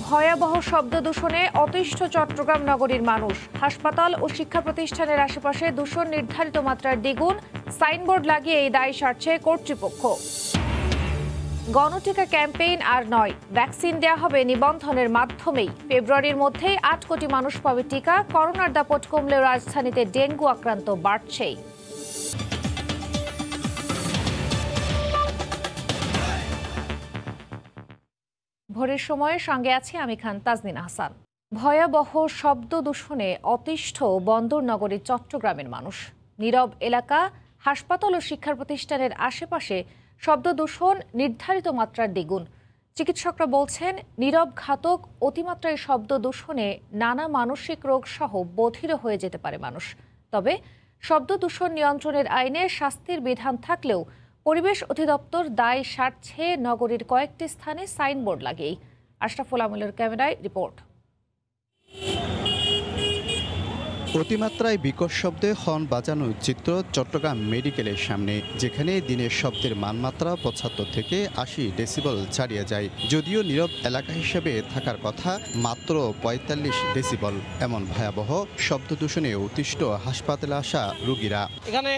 ভয়াবহ শব্দ দূষণে অতিষ্ঠ চট্টগ্রাম নগরীর মানুষ। হাসপাতাল ও শিক্ষা প্রতিষ্ঠানের আশেপাশে দূষণ নির্ধারিত মাত্রার দ্বিগুণ, সাইনবোর্ড লাগিয়ে এই দায় সারছে কর্তৃপক্ষ। গণটিকা ক্যাম্পেইন আর নয়, ভ্যাকসিন দেয়া হবে নিবন্ধনের মাধ্যমেই। ফেব্রুয়ারির মধ্যেই ৮ কোটি মানুষ পাবে টিকা। করোনার দাপট কমলেও রাজধানীতে ডেঙ্গু আক্রান্ত বাড়ছেই। ভোরের সময়ে সঙ্গে আছি আমি খান তাজনিন আহসান। ভয়াবহ শব্দ দূষণে অতিষ্ঠ বন্দর নগরী চট্টগ্রামের মানুষ। নীরব এলাকা, হাসপাতাল ও শিক্ষা প্রতিষ্ঠানের আশেপাশে শব্দ দূষণ নির্ধারিত মাত্রার দ্বিগুণ। চিকিৎসকরা বলছেন, নীরব ঘাতক অতিমাত্রায় শব্দ দূষণে নানা মানসিক রোগ সহ বধির হয়ে যেতে পারে মানুষ। তবে শব্দ দূষণ নিয়ন্ত্রণের আইনে শাস্তির বিধান থাকলেও পরিবেশ অধিদপ্তর দায় সারছে নগরীর কয়েকটি স্থানে সাইনবোর্ড লাগিয়েই। আশরাফুল আমলের ক্যামেরায় রিপোর্ট। অতিমাত্রায় বিকট শব্দে হর্ন বাজানোর চিত্র চট্টগ্রাম মেডিকেলের সামনে, যেখানে দিনের শব্দের মানমাত্রা ৭৫ থেকে ৮০ ডেসিবল ছাড়িয়ে যায়। যদিও নীরব এলাকা হিসেবে থাকার কথা মাত্র ৪৫ ডেসিবল। এমন ভয়াবহ শব্দ দূষণে অতিষ্ঠ হাসপাতালে আসা রোগীরা। এখানে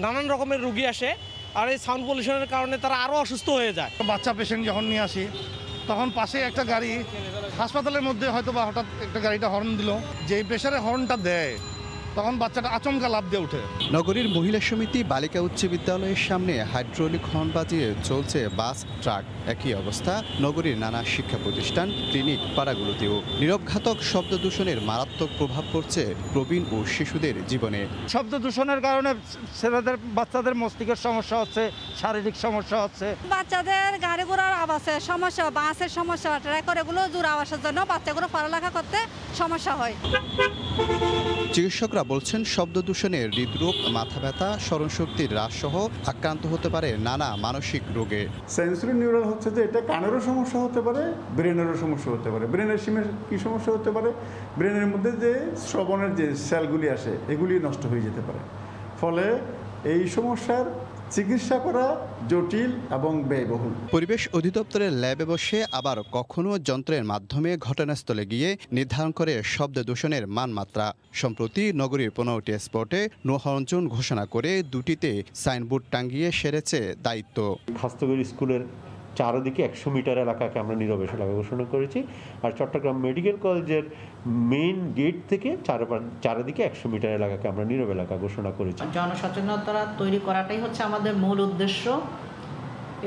নানান রকমের রোগী আসে, আর এই সাউন্ড পলিউশনের কারণে তারা আরও অসুস্থ হয়ে যায়। বাচ্চা পেশেন্ট যখন নিয়ে আসি, তখন পাশে একটা গাড়ি হাসপাতালের মধ্যে হয়তো বা হঠাৎ একটা গাড়িটা হর্ন দিল, যেই প্রেসারে হর্নটা দেয় তখন বাচ্চাটা আচমকা লাফ দিয়ে ওঠে। নগরীর মহিলা সমিতি বালিকা উচ্চ বিদ্যালয়ের সামনে হাইড্রোলিক হর্ন বাজিয়ে চলছে বাস, ট্রাক। একই অবস্থা নগরীর নানা শিক্ষা প্রতিষ্ঠান, ক্লিনিক, পাড়াগুলোতেও। নীরব ঘাতক শব্দ দূষণের মারাত্মক প্রভাব পড়ছে প্রবীণ ও শিশুদের জীবনে। শব্দ দূষণের কারণে ছেলেদের, বাচ্চাদের মস্তিষ্কের সমস্যা হচ্ছে, শারীরিক সমস্যা হচ্ছে। বাচ্চাদের গাড়ি ঘোড়ার আওয়াজের সমস্যা, বাসের সমস্যা, ট্রাকের এগুলো জোর আওয়াজের জন্য বাচ্চাগুলো পড়ালেখা করতে সমস্যা হয়। চিকিৎসকরা বলছেন, শব্দ দূষণে হৃদরোগ, মাথা ব্যথা, স্মরণশক্তির হ্রাস সহ আক্রান্ত হতে পারে নানা মানসিক রোগে। সেন্সরি নিউরাল হচ্ছে যে এটা কানেরও সমস্যা হতে পারে, ব্রেনেরও সমস্যা হতে পারে। ব্রেনের কি সমস্যা হতে পারে? ব্রেনের মধ্যে যে শ্রবণের যে সেলগুলি আসে এগুলি নষ্ট হয়ে যেতে পারে। ফলে এই সমস্যার চিকিৎসা করা জটিল এবং ব্যয়বহুল। পরিবেশ অধিদপ্তরের ল্যাবে বসে আবার কখনো যন্ত্রের মাধ্যমে ঘটনাস্থলে গিয়ে নির্ধারণ করে শব্দ দূষণের মানমাত্রা। সম্প্রতি নগরীর 15টি স্পটে নো হর্ন জোন ঘোষণা করে 2টিতে সাইনবোর্ড টাঙ্গিয়ে সেরেছে দায়িত্ব। খাস্তগির স্কুলের চারদিকে 100 মিটার এলাকাকে আমরা নীরব এলাকা ঘোষণা করেছি, আর চট্টগ্রাম মেডিকেল কলেজের মেইন গেট থেকে চারদিকে 100 মিটার এলাকাকে আমরা নীরব এলাকা ঘোষণা করেছি। জনসচেতনতা তৈরি করাটাই হচ্ছে আমাদের মূল উদ্দেশ্য,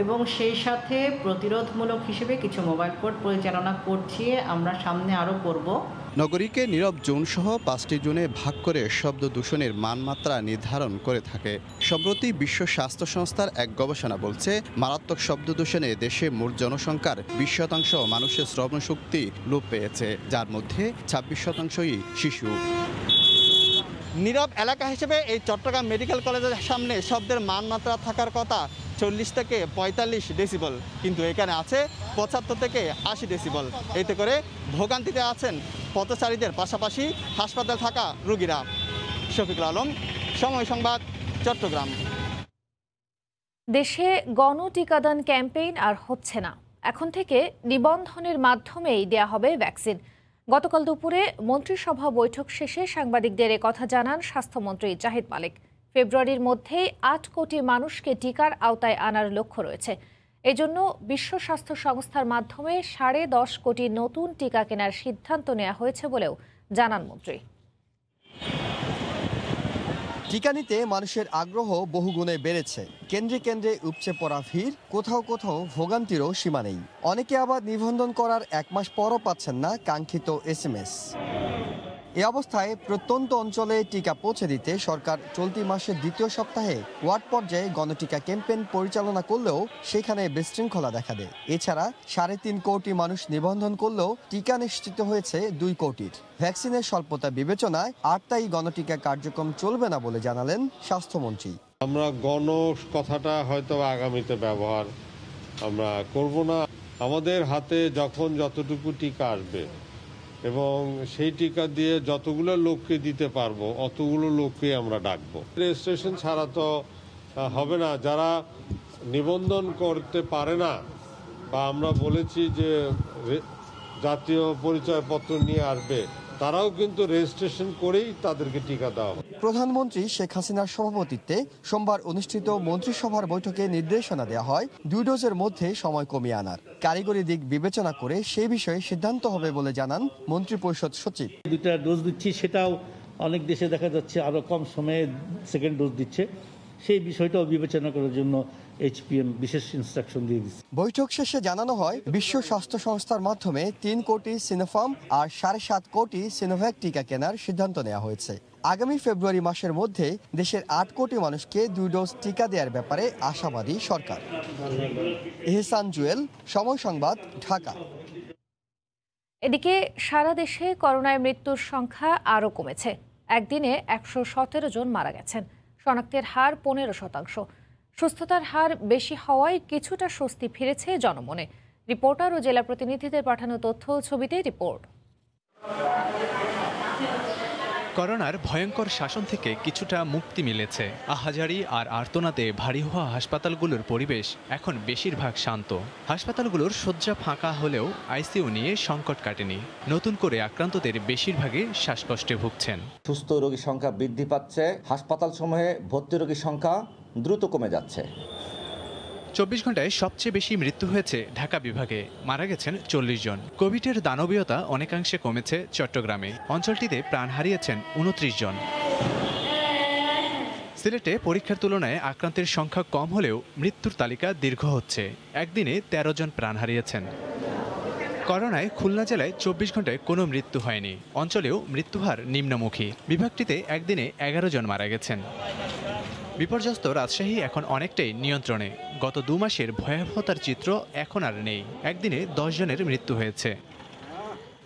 এবং সেই সাথে প্রতিরোধমূলক হিসেবে কিছু মোবাইল কোর্ট পরিচালনা করছি, আমরা সামনে আরও করব। নগরীকে নীরব জোন সহ 5টি জোনে ভাগ করে শব্দ দূষণের মানমাত্রা নির্ধারণ করে থাকে। সম্প্রতি বিশ্ব স্বাস্থ্য সংস্থার এক গবেষণা বলছে, মারাত্মক শব্দ দূষণে দেশে মোট জনসংখ্যার 20% মানুষের শ্রবণ শক্তি লোপ পেয়েছে, যার মধ্যে 26%ই শিশু। নীরব এলাকা হিসেবে এই চট্টগ্রাম মেডিকেল কলেজের সামনে শব্দের মানমাত্রা থাকার কথা 40 থেকে 45 ডেসিবল, কিন্তু এখানে আছে 75 থেকে 80 ডেসিবল। এতে করে ভোগান্তিতে আছেন পথচারীদের পাশাপাশি হাসপাতাল থাকা রোগীরা। শফিকুল আলম, সময় সংবাদ, চট্টগ্রাম। দেশে গণটিকাদান ক্যাম্পেইন আর হচ্ছে না। এখন থেকে নিবন্ধনের মাধ্যমেই দেয়া হবে ভ্যাকসিন। গতকাল দুপুরে মন্ত্রিসভা বৈঠক শেষে সাংবাদিকদের কথা জানান স্বাস্থ্যমন্ত্রী জাহিদ মালিক। ফেব্রুয়ারির মধ্যেই ৮ কোটি মানুষকে টিকার আওতায় আনার লক্ষ্য রয়েছে। এজন্য বিশ্ব স্বাস্থ্য সংস্থার মাধ্যমে 10.5 কোটি নতুন টিকা কেনার সিদ্ধান্ত নেওয়া হয়েছে বলেও জানান মন্ত্রী। টিকা নিতে মানুষের আগ্রহ বহুগুণে বেড়েছে। কেন্দ্রে কেন্দ্রে উপচে পড়া ভিড়, কোথাও কোথাও ভোগান্তিরও সীমা নেই। অনেকে আবার নিবন্ধন করার 1 মাস পরও পাচ্ছেন না কাঙ্ক্ষিত SMS। এ অবস্থায় প্রত্যন্ত অঞ্চলে টিকা পৌঁছে দিতে সরকার চলতি মাসের 2য় সপ্তাহে ওয়ার্ড পর্যায়ে গণটিকা ক্যাম্পেইন পরিচালনা করলেও সেখানে বিশৃঙ্খলা দেখা দেয়। এছাড়া 3.5 কোটি মানুষ নিবন্ধন করলেও টিকা নিশ্চিত হয়েছে 2 কোটির। ভ্যাকসিনের স্বল্পতা বিবেচনায় তাই গণটিকা কার্যক্রম চলবে না বলে জানালেন স্বাস্থ্যমন্ত্রী। আমরা গণ কথাটা হয়তো আগামীতে ব্যবহার আমরা করব না। আমাদের হাতে যখন যতটুকু টিকা আসবে এবং সেই টিকা দিয়ে যতগুলো লোককে দিতে পারবো অতগুলো লোককে আমরা ডাকবো। রেজিস্ট্রেশন ছাড়া তো হবে না। যারা নিবন্ধন করতে পারে না বা আমরা বলেছি যে জাতীয় পরিচয়পত্র নিয়ে আসবে, তারাও কিন্তু রেজিস্ট্রেশন করেই তাদেরকে টিকা দেওয়া হবে। প্রধানমন্ত্রী শেখ হাসিনার সভাপতিত্বে সোমবার অনুষ্ঠিত মন্ত্রিসভার বৈঠকে নির্দেশনা দেওয়া হয় 2 ডোজের মধ্যে সময় কমিয়ে আনার। কারিগরি দিক বিবেচনা করে সেই বিষয়ে সিদ্ধান্ত হবে বলে জানান মন্ত্রিপরিষদ সচিব। 2টা ডোজ দিচ্ছি, সেটাও অনেক দেশে দেখা যাচ্ছে আরো কম সময়ে সেকেন্ড ডোজ দিচ্ছে, সেই বিষয়টাও বিবেচনা করার জন্য HPM বিশেষ ইনস্ট্রাকশন দিয়ে দিচ্ছে। বৈঠক শেষে জানানো হয় বিশ্ব স্বাস্থ্য সংস্থার মাধ্যমে 3 কোটি সিনোফার্ম আর 7.5 কোটি সিনোভ্যাক টিকা কেনার সিদ্ধান্ত নেওয়া হয়েছে। আগামী ফেব্রুয়ারি মাসের মধ্যে দেশের 8 কোটি মানুষকে 2 ডোজ টিকা দেওয়ার ব্যাপারে আশাবাদী সরকার। এহসান জুয়েল, সময় সংবাদ, ঢাকা। এদিকে সারা দেশে করোনায় মৃত্যুর সংখ্যা আরও কমেছে। একদিনে 117 জন মারা গেছেন। শনাক্তের হার 15%। সুস্থতার হার বেশি হওয়ায় কিছুটা স্বস্তি ফিরেছে জনমনে। রিপোর্টার ও জেলা প্রতিনিধিদের পাঠানো তথ্য ছবিতে রিপোর্ট। করোনার ভয়ঙ্কর শাসন থেকে কিছুটা মুক্তি মিলেছে। আহাজারি আর আর্তনাদে ভারী হওয়া হাসপাতালগুলোর পরিবেশ এখন বেশিরভাগ শান্ত। হাসপাতালগুলোর শয্যা ফাঁকা হলেও আইসিইউ নিয়ে সংকট কাটেনি। নতুন করে আক্রান্তদের বেশিরভাগই শ্বাসকষ্টে ভুগছেন। সুস্থ রোগীর সংখ্যা বৃদ্ধি পাচ্ছে, হাসপাতালসমূহে ভর্তি রোগীর সংখ্যা দ্রুত কমে যাচ্ছে। 24 ঘন্টায় সবচেয়ে বেশি মৃত্যু হয়েছে ঢাকা বিভাগে, মারা গেছেন 40 জন। কোভিডের দানবীয়তা অনেকাংশে কমেছে চট্টগ্রামে। অঞ্চলটিতে প্রাণ হারিয়েছেন 29 জন। সিলেটে পরীক্ষার তুলনায় আক্রান্তের সংখ্যা কম হলেও মৃত্যুর তালিকা দীর্ঘ হচ্ছে। একদিনে 13 জন প্রাণ হারিয়েছেন। করোনায় খুলনা জেলায় 24 ঘন্টায় কোনো মৃত্যু হয়নি। অঞ্চলেও মৃত্যুহার নিম্নমুখী। বিভাগটিতে একদিনে 11 জন মারা গেছেন। বিপর্যস্ত রাজশাহী এখন অনেকটাই নিয়ন্ত্রণে। গত 2 মাসের ভয়াবহতার চিত্র এখন আর নেই। একদিনে 10 জনের মৃত্যু হয়েছে।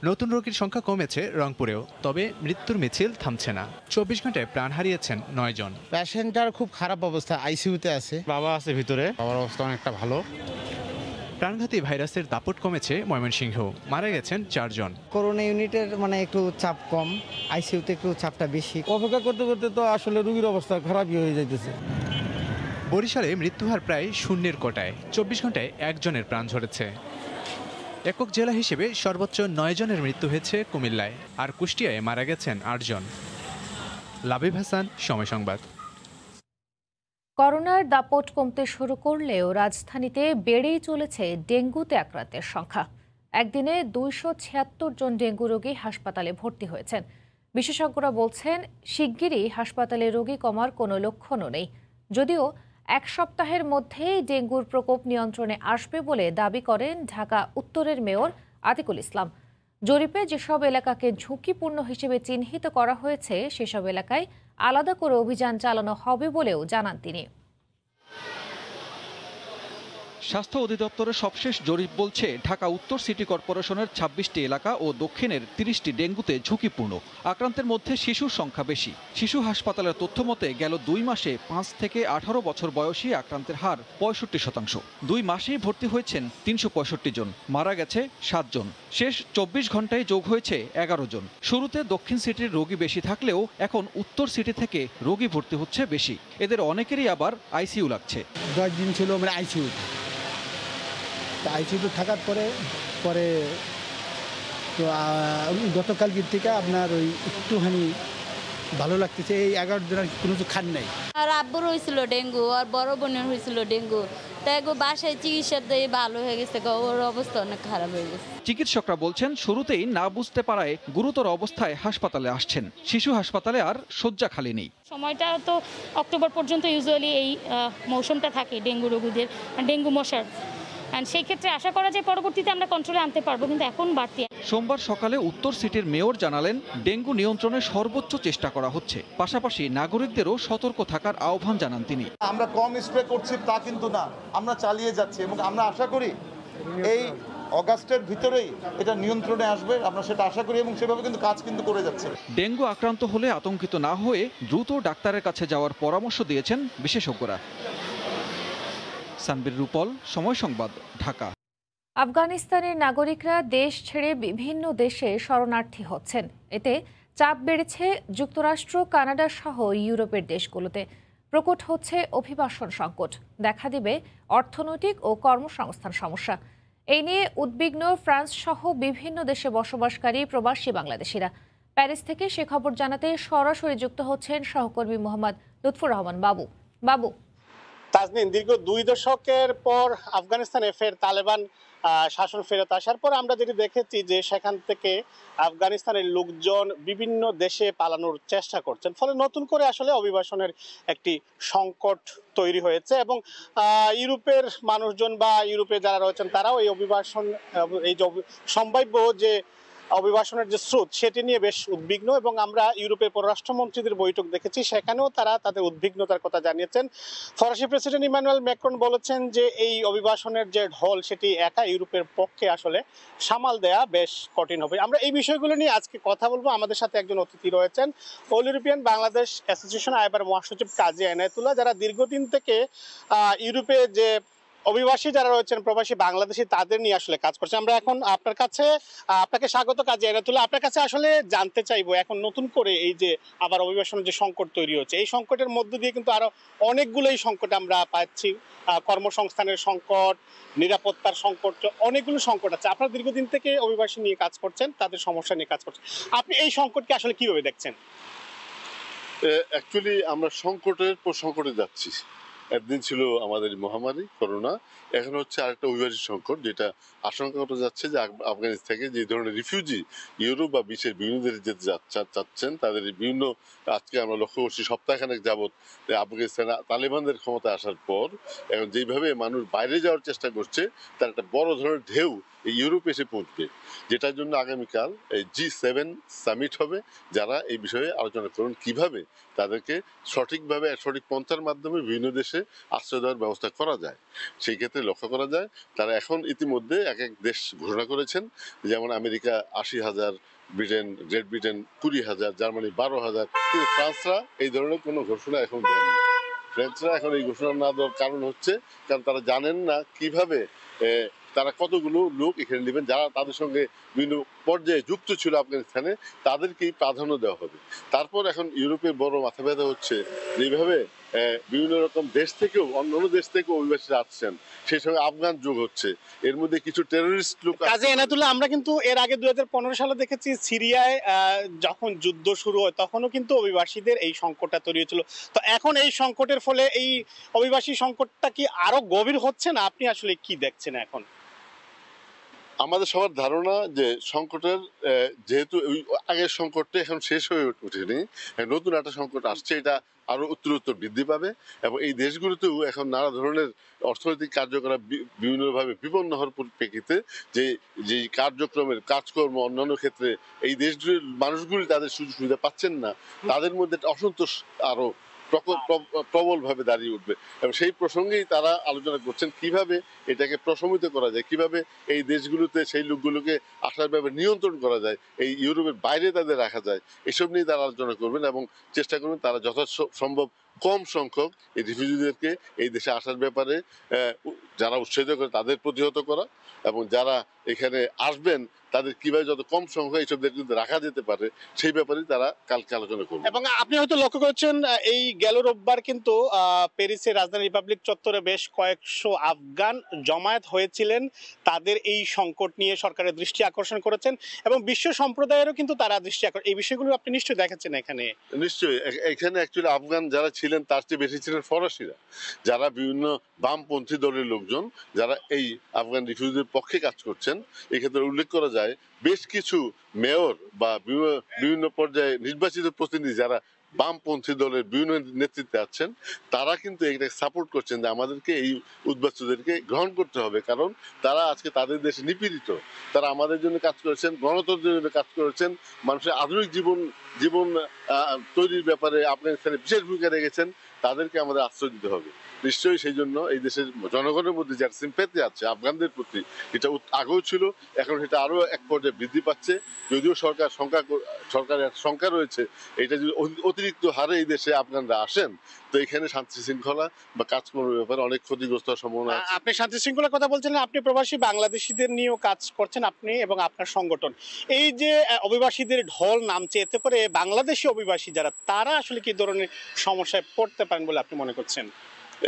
নতুন রোগীর সংখ্যা কমেছে রংপুরেও, তবে মৃত্যুর মিছিল থামছে না। 24 ঘন্টায় প্রাণ হারিয়েছেন 9 জন। পেশেন্টটার খুব খারাপ অবস্থা, আইসিইউতে আছে। বাবা আছে ভিতরে, বাবার অবস্থা অনেকটা ভালো। প্রাণঘাতী ভাইরাসের দাপট কমেছে ময়মনসিংহ, মারা গেছেন 4 জন। করোনা ইউনিটের একটু চাপ কম, আইসিইউতে একটু চাপটা বেশি। অপেক্ষা করতে করতে তো আসলে রোগীর অবস্থা খারাপই হয়ে যাইতেছে। বরিশালে মৃত্যুহার প্রায় শূন্যের কোটায়। 24 ঘন্টায় 1 জনের প্রাণ ঝরেছে। একক জেলা হিসেবে সর্বোচ্চ 9 জনের মৃত্যু হয়েছে কুমিল্লায়, আর কুষ্টিয়ায় মারা গেছেন 8 জন। লাবিব হাসান, সময় সংবাদ। করোনার দাপট কমতে শুরু করলেও রাজধানীতে বেড়েই চলেছে ডেঙ্গুতে আক্রান্তের সংখ্যা। একদিনে 276 জন ডেঙ্গু রোগী হাসপাতালে ভর্তি হয়েছেন। বিশেষজ্ঞরা বলছেন, শিগগিরই হাসপাতালে রোগী কমার কোনো লক্ষণও নেই। যদিও 1 সপ্তাহের মধ্যেই ডেঙ্গুর প্রকোপ নিয়ন্ত্রণে আসবে বলে দাবি করেন ঢাকা উত্তরের মেয়র আতিকুল ইসলাম। জরিপে যেসব এলাকাকে ঝুঁকিপূর্ণ হিসেবে চিহ্নিত করা হয়েছে সেসব এলাকায় আলাদা করে অভিযান চালানো হবে বলেও জানান তিনি। স্বাস্থ্য অধিদপ্তরের সবশেষ জরিপ বলছে ঢাকা উত্তর সিটি কর্পোরেশনের 26টি এলাকা ও দক্ষিণের 30টি ডেঙ্গুতে ঝুঁকিপূর্ণ। আক্রান্তের মধ্যে শিশুর সংখ্যা বেশি। শিশু হাসপাতালের তথ্য মতে গেল 2 মাসে 5 থেকে 18 বছর বয়সী আক্রান্তের হার 65%। 2 মাসেই ভর্তি হয়েছেন 365 জন, মারা গেছে 7 জন। শেষ 24 ঘন্টায় যোগ হয়েছে 11 জন। শুরুতে দক্ষিণ সিটির রোগী বেশি থাকলেও এখন উত্তর সিটি থেকে রোগী ভর্তি হচ্ছে বেশি। এদের অনেকেরই আবার আইসিইউ লাগছে। 10 দিন ছিল আইসিইউ। আইসিইউতে থাকার পরে তো গতকালকের থেকে আপনার ওই একটুখানি ভালো লাগতেছে। এই 11 দিন কোনো কিছু খান নাই। আর আব্বুর হয়েছিল ডেঙ্গু, আর বড় বোনের হয়েছিল ডেঙ্গু। তাই বাসায় চিকিৎসা দিয়ে ভালো হয়ে গেছে, ওর অবস্থা অনেক খারাপ হয়ে গেছে। চিকিৎসকরা বলছেন শুরুতেই না বুঝতে পারায় গুরুতর অবস্থায় হাসপাতালে আসছেন। শিশু হাসপাতালে আর শয্যা খালি নেই। সময়টা তো অক্টোবর পর্যন্ত ইউজুয়ালি এই মৌসুমটা থাকে ডেঙ্গু রোগীদের, ডেঙ্গু মশার। সেই ক্ষেত্রে আশা করা যায় পরবর্তীতে আমরা কন্ট্রোলে আনতে পারবো, কিন্তু এখন বাড়তি। সোমবার সকালে উত্তর সিটির মেয়র জানালেন, ডেঙ্গু নিয়ন্ত্রণে সর্বোচ্চ চেষ্টা করা হচ্ছে। পাশাপাশি নাগরিকদেরও সতর্ক থাকার আহ্বান জানান তিনি। আমরা কম স্প্রে করছি তা কিন্তু না, আমরা চালিয়ে যাচ্ছি এবং আমরা আশা করি এই অগাস্টের ভিতরেই এটা নিয়ন্ত্রণে আসবে। আমরা সেটা আশা করি এবং সেভাবে কিন্তু কাজ করে যাচ্ছে। ডেঙ্গু আক্রান্ত হলে আতঙ্কিত না হয়ে দ্রুত ডাক্তারের কাছে যাওয়ার পরামর্শ দিয়েছেন বিশেষজ্ঞরা। সানবীর রূপল, সময় সংবাদ, ঢাকা। আফগানিস্তানের নাগরিকরা দেশ ছেড়ে বিভিন্ন দেশে শরণার্থী হচ্ছেন। এতে চাপ বেড়েছে যুক্তরাষ্ট্র, কানাডা সহ ইউরোপের দেশগুলোতে। প্রকট হচ্ছে অভিবাসন সংকট। দেখা দিবে অর্থনৈতিক ও কর্মসংস্থান সমস্যা। এই নিয়ে উদ্বিগ্ন ফ্রান্স সহ বিভিন্ন দেশে বসবাসকারী প্রবাসী বাংলাদেশিরা। প্যারিস থেকে সে খবর জানাতে সরাসরি যুক্ত হচ্ছেন সহকর্মী মোহাম্মদ লুৎফুর রহমান বাবু। তাজনীন, দীর্ঘ 2 দশকের পর আফগানিস্তানে ফের তালেবান শাসন ফেরত আসার পর আমরা যেটি দেখেছি যে সেখান থেকে আফগানিস্তানের লোকজন বিভিন্ন দেশে পালানোর চেষ্টা করছেন, ফলে নতুন করে আসলে অভিবাসনের একটি সংকট তৈরি হয়েছে এবং ইউরোপের মানুষজন বা ইউরোপে যারা রয়েছেন তারাও এই এই যে সম্ভাব্য যে অভিবাসনের যে স্রোত সেটি নিয়ে বেশ উদ্বিগ্ন এবং আমরা ইউরোপের পররাষ্ট্রমন্ত্রীদের বৈঠক দেখেছি, সেখানেও তারা তাদের উদ্বিগ্নতার কথা জানিয়েছেন। ফরাসি প্রেসিডেন্ট ইমানুয়েল ম্যাক্রন বলেছেন যে এই অভিবাসনের যে ঢল সেটি একা ইউরোপের পক্ষে আসলে সামাল দেয়া বেশ কঠিন হবে। আমরা এই বিষয়গুলো নিয়ে আজকে কথা বলবো। আমাদের সাথে একজন অতিথি রয়েছেন অল ইউরোপিয়ান বাংলাদেশ অ্যাসোসিয়েশন আইবার মহাসচিব কাজী এনায়েতুল্লাহ, যারা দীর্ঘদিন থেকে ইউরোপে যে অভিবাসী যারা রয়েছেন প্রবাসী বাংলাদেশি তাদের নিয়ে আসলে কাজ করছে। আমরা এখন আপনাকে স্বাগত কাজী এনায়েতুল্লাহ। আপনার কাছে আসলে জানতে চাইবো, এখন নতুন করে এই যে আবার অভিবাসনের যে সংকট তৈরি হচ্ছে, এই সংকটের মধ্য দিয়ে কিন্তু আরো অনেকগুলোই সংকট আমরা পাচ্ছি, কর্মসংস্থানের সংকট, নিরাপত্তার সংকট, অনেকগুলো সংকট আছে। আপনারা দীর্ঘদিন থেকে অভিবাসী নিয়ে কাজ করছেন, তাদের সমস্যা নিয়ে কাজ করছেন, আপনি এই সংকটকে আসলে কিভাবে দেখছেন? অ্যাকচুয়ালি আমরা সংকটের পর সংকটে যাচ্ছি। একদিন ছিল আমাদের মহামারী করোনা, এখন হচ্ছে আরেকটা অভিবাসী সংকট, যেটা আশঙ্কা করা যাচ্ছে যে আফগানিস্তান থেকে যে ধরনের রিফিউজি ইউরোপ বা বিশ্বের বিভিন্ন দেশে যেতে চাচ্ছেন তাদের বিভিন্ন, আজকে আমরা লক্ষ্য করছি সপ্তাহখানেক যাবৎ আফগানিস্তানে তালেবানদের ক্ষমতা আসার পর এখন যেভাবে মানুষ বাইরে যাওয়ার চেষ্টা করছে তার একটা বড় ধরনের ঢেউ এই ইউরোপে এসে পৌঁছবে, যেটার জন্য আগামীকাল এই G7 সামিট হবে, যারা এই বিষয়ে আলোচনা করুন কিভাবে তাদেরকে সঠিকভাবে সঠিক পন্থার মাধ্যমে বিভিন্ন দেশে আশ্রয় দেওয়ার ব্যবস্থা করা যায়। সেই ক্ষেত্রে লক্ষ্য করা যায় তারা এখন ইতিমধ্যে এক এক দেশ ঘোষণা করেছেন, যেমন আমেরিকা 80,000, গ্রেট ব্রিটেন 20,000, জার্মানি 12,000, কিন্তু ফ্রান্সরা এই ধরনের কোনো ঘোষণা এখন দেয়নি। ফ্রান্সরা এখন এই ঘোষণা না দেওয়ার কারণ হচ্ছে কারণ তারা জানেন না কিভাবে তারা কতগুলো লোক এখানে নেবেন, যারা তাদের সঙ্গে বিভিন্ন পর্যায়ে যুক্ত ছিল আফগানিস্তানে তাদেরকেই প্রাধান্য দেওয়া হবে। তারপর এখন ইউরোপের বড় মাথা ব্যথা হচ্ছে যেভাবে বিভিন্ন রকম দেশ থেকেও অন্যান্য দেশ থেকেও অভিবাসীরা আসছেন, সেই সঙ্গে আফগান যোগ হচ্ছে, এর মধ্যে কিছু টেররিস্ট লোক। কাজী এনায়েতুল্লাহ, আমরা কিন্তু এর আগে 2015 সালে দেখেছি সিরিয়ায় যখন যুদ্ধ শুরু হয় তখনও কিন্তু অভিবাসীদের এই সংকটটা তৈরি হয়েছিল। তো এখন এই সংকটের ফলে এই অভিবাসী সংকটটা কি আরো গভীর হচ্ছে না? আপনি আসলে কি দেখছেন এখন? আমাদের সবার ধারণা যে সংকটের যেহেতু আগের সংকটটা এখন শেষ হয়ে ওঠেনি, নতুন একটা সংকট আসছে, এটা আরো উত্তরোত্তর বৃদ্ধি পাবে এবং এই দেশগুলোতেও এখন নানা ধরনের অর্থনৈতিক কার্যকলাপ বিভিন্নভাবে বিপন্ন হওয়ার পরিপ্রেক্ষিতে যে কার্যক্রমের কাজকর্ম অন্যান্য ক্ষেত্রে এই দেশগুলির মানুষগুলি তাদের সুযোগ সুবিধা পাচ্ছেন না, তাদের মধ্যে অসন্তোষ আরো প্রবলভাবে দাঁড়িয়ে উঠবে এবং সেই প্রসঙ্গেই তারা আলোচনা করছেন কিভাবে এটাকে প্রশমিত করা যায়, কিভাবে এই দেশগুলোতে সেই লোকগুলোকে আসার ব্যাপারে নিয়ন্ত্রণ করা যায়, এই ইউরোপের বাইরে তাদের রাখা যায়, এসব নিয়ে তারা আলোচনা করবেন এবং চেষ্টা করবেন তারা যথাসম্ভব কম সংখ্যক এই রিফিউজিদেরকে এই দেশে আসার ব্যাপারে যারা উৎসাহিত করে তাদের প্রতিহত করা এবং যারা এখানে আসবেন তাদের কিভাবে যত কম সংখ্যা এইসব দেশ কিন্তু রাখা যেতে পারে সেই ব্যাপারে তারা কালকে আলোচনা করবেন। এবং আপনি হয়তো লক্ষ্য করছেন এই গেল রোববার কিন্তু প্যারিসের রাজধানী রিপাবলিক চত্বরে বেশ কয়েকশো আফগান জমায়েত হয়েছিলেন, তাদের এই সংকট নিয়ে সরকারের দৃষ্টি আকর্ষণ করেছেন এবং বিশ্ব সম্প্রদায়েরও কিন্তু তারা দৃষ্টি আকর্ষণ, এই বিষয়গুলো আপনি নিশ্চয়ই দেখেছেন এখানে। নিশ্চয়ই এখানে অ্যাকচুয়ালি আফগান যারা ছিলেন তার চেয়ে বেশি ছিলেন ফরাসিরা, যারা বিভিন্ন বামপন্থী দলের লোকজন যারা এই আফগান রিফিউজিদের পক্ষে কাজ করছেন। এক্ষেত্রে উল্লেখ করা যায় বেশ কিছু মেয়র বা বিভিন্ন পর্যায়ে নির্বাচিত প্রতিনিধি যারা বামপন্থী দলের বিভিন্ন নেতৃত্বে আছেন, তারা কিন্তু এটাকে সাপোর্ট করছেন যে আমাদেরকে এই উদ্বাস্তুদেরকে গ্রহণ করতে হবে, কারণ তারা আজকে তাদের দেশে নিপীড়িত, তারা আমাদের জন্য কাজ করেছেন, গণতন্ত্রের জন্য কাজ করেছেন, মানুষের আধুনিক জীবন তৈরির ব্যাপারে আফগানিস্তানে বিশেষ ভূমিকা রেখেছেন, তাদেরকে আমাদের আশ্রয় দিতে হবে। নিশ্চয়ই সেই জন্য এই দেশের জনগণের মধ্যে যার সিম্প্যাথি আছে আফগানদের প্রতি, এটা আগেও ছিল, এখন সেটা আরো এক পর্যায়ে বৃদ্ধি পাচ্ছে। যদিও সরকারের সংখ্যা রয়েছে, এটা যদি অতিরিক্ত হারে এই দেশে আফগানরা আসেন তো এখানে শান্তি শৃঙ্খলা বা কাজকর্মের ব্যাপারে অনেক ক্ষতিগ্রস্ত হওয়ার সম্ভাবনা আছে। আপনি শান্তি শৃঙ্খলার কথা বলছেন, আপনি প্রবাসী বাংলাদেশিদের নিয়েও কাজ করছেন, আপনি এবং আপনার সংগঠন। এই যে অভিবাসীদের ঢল নামছে, এতে করে বাংলাদেশি অভিবাসী যারা তারা আসলে কি ধরনের সমস্যায় পড়তে পারেন বলে আপনি মনে করছেন?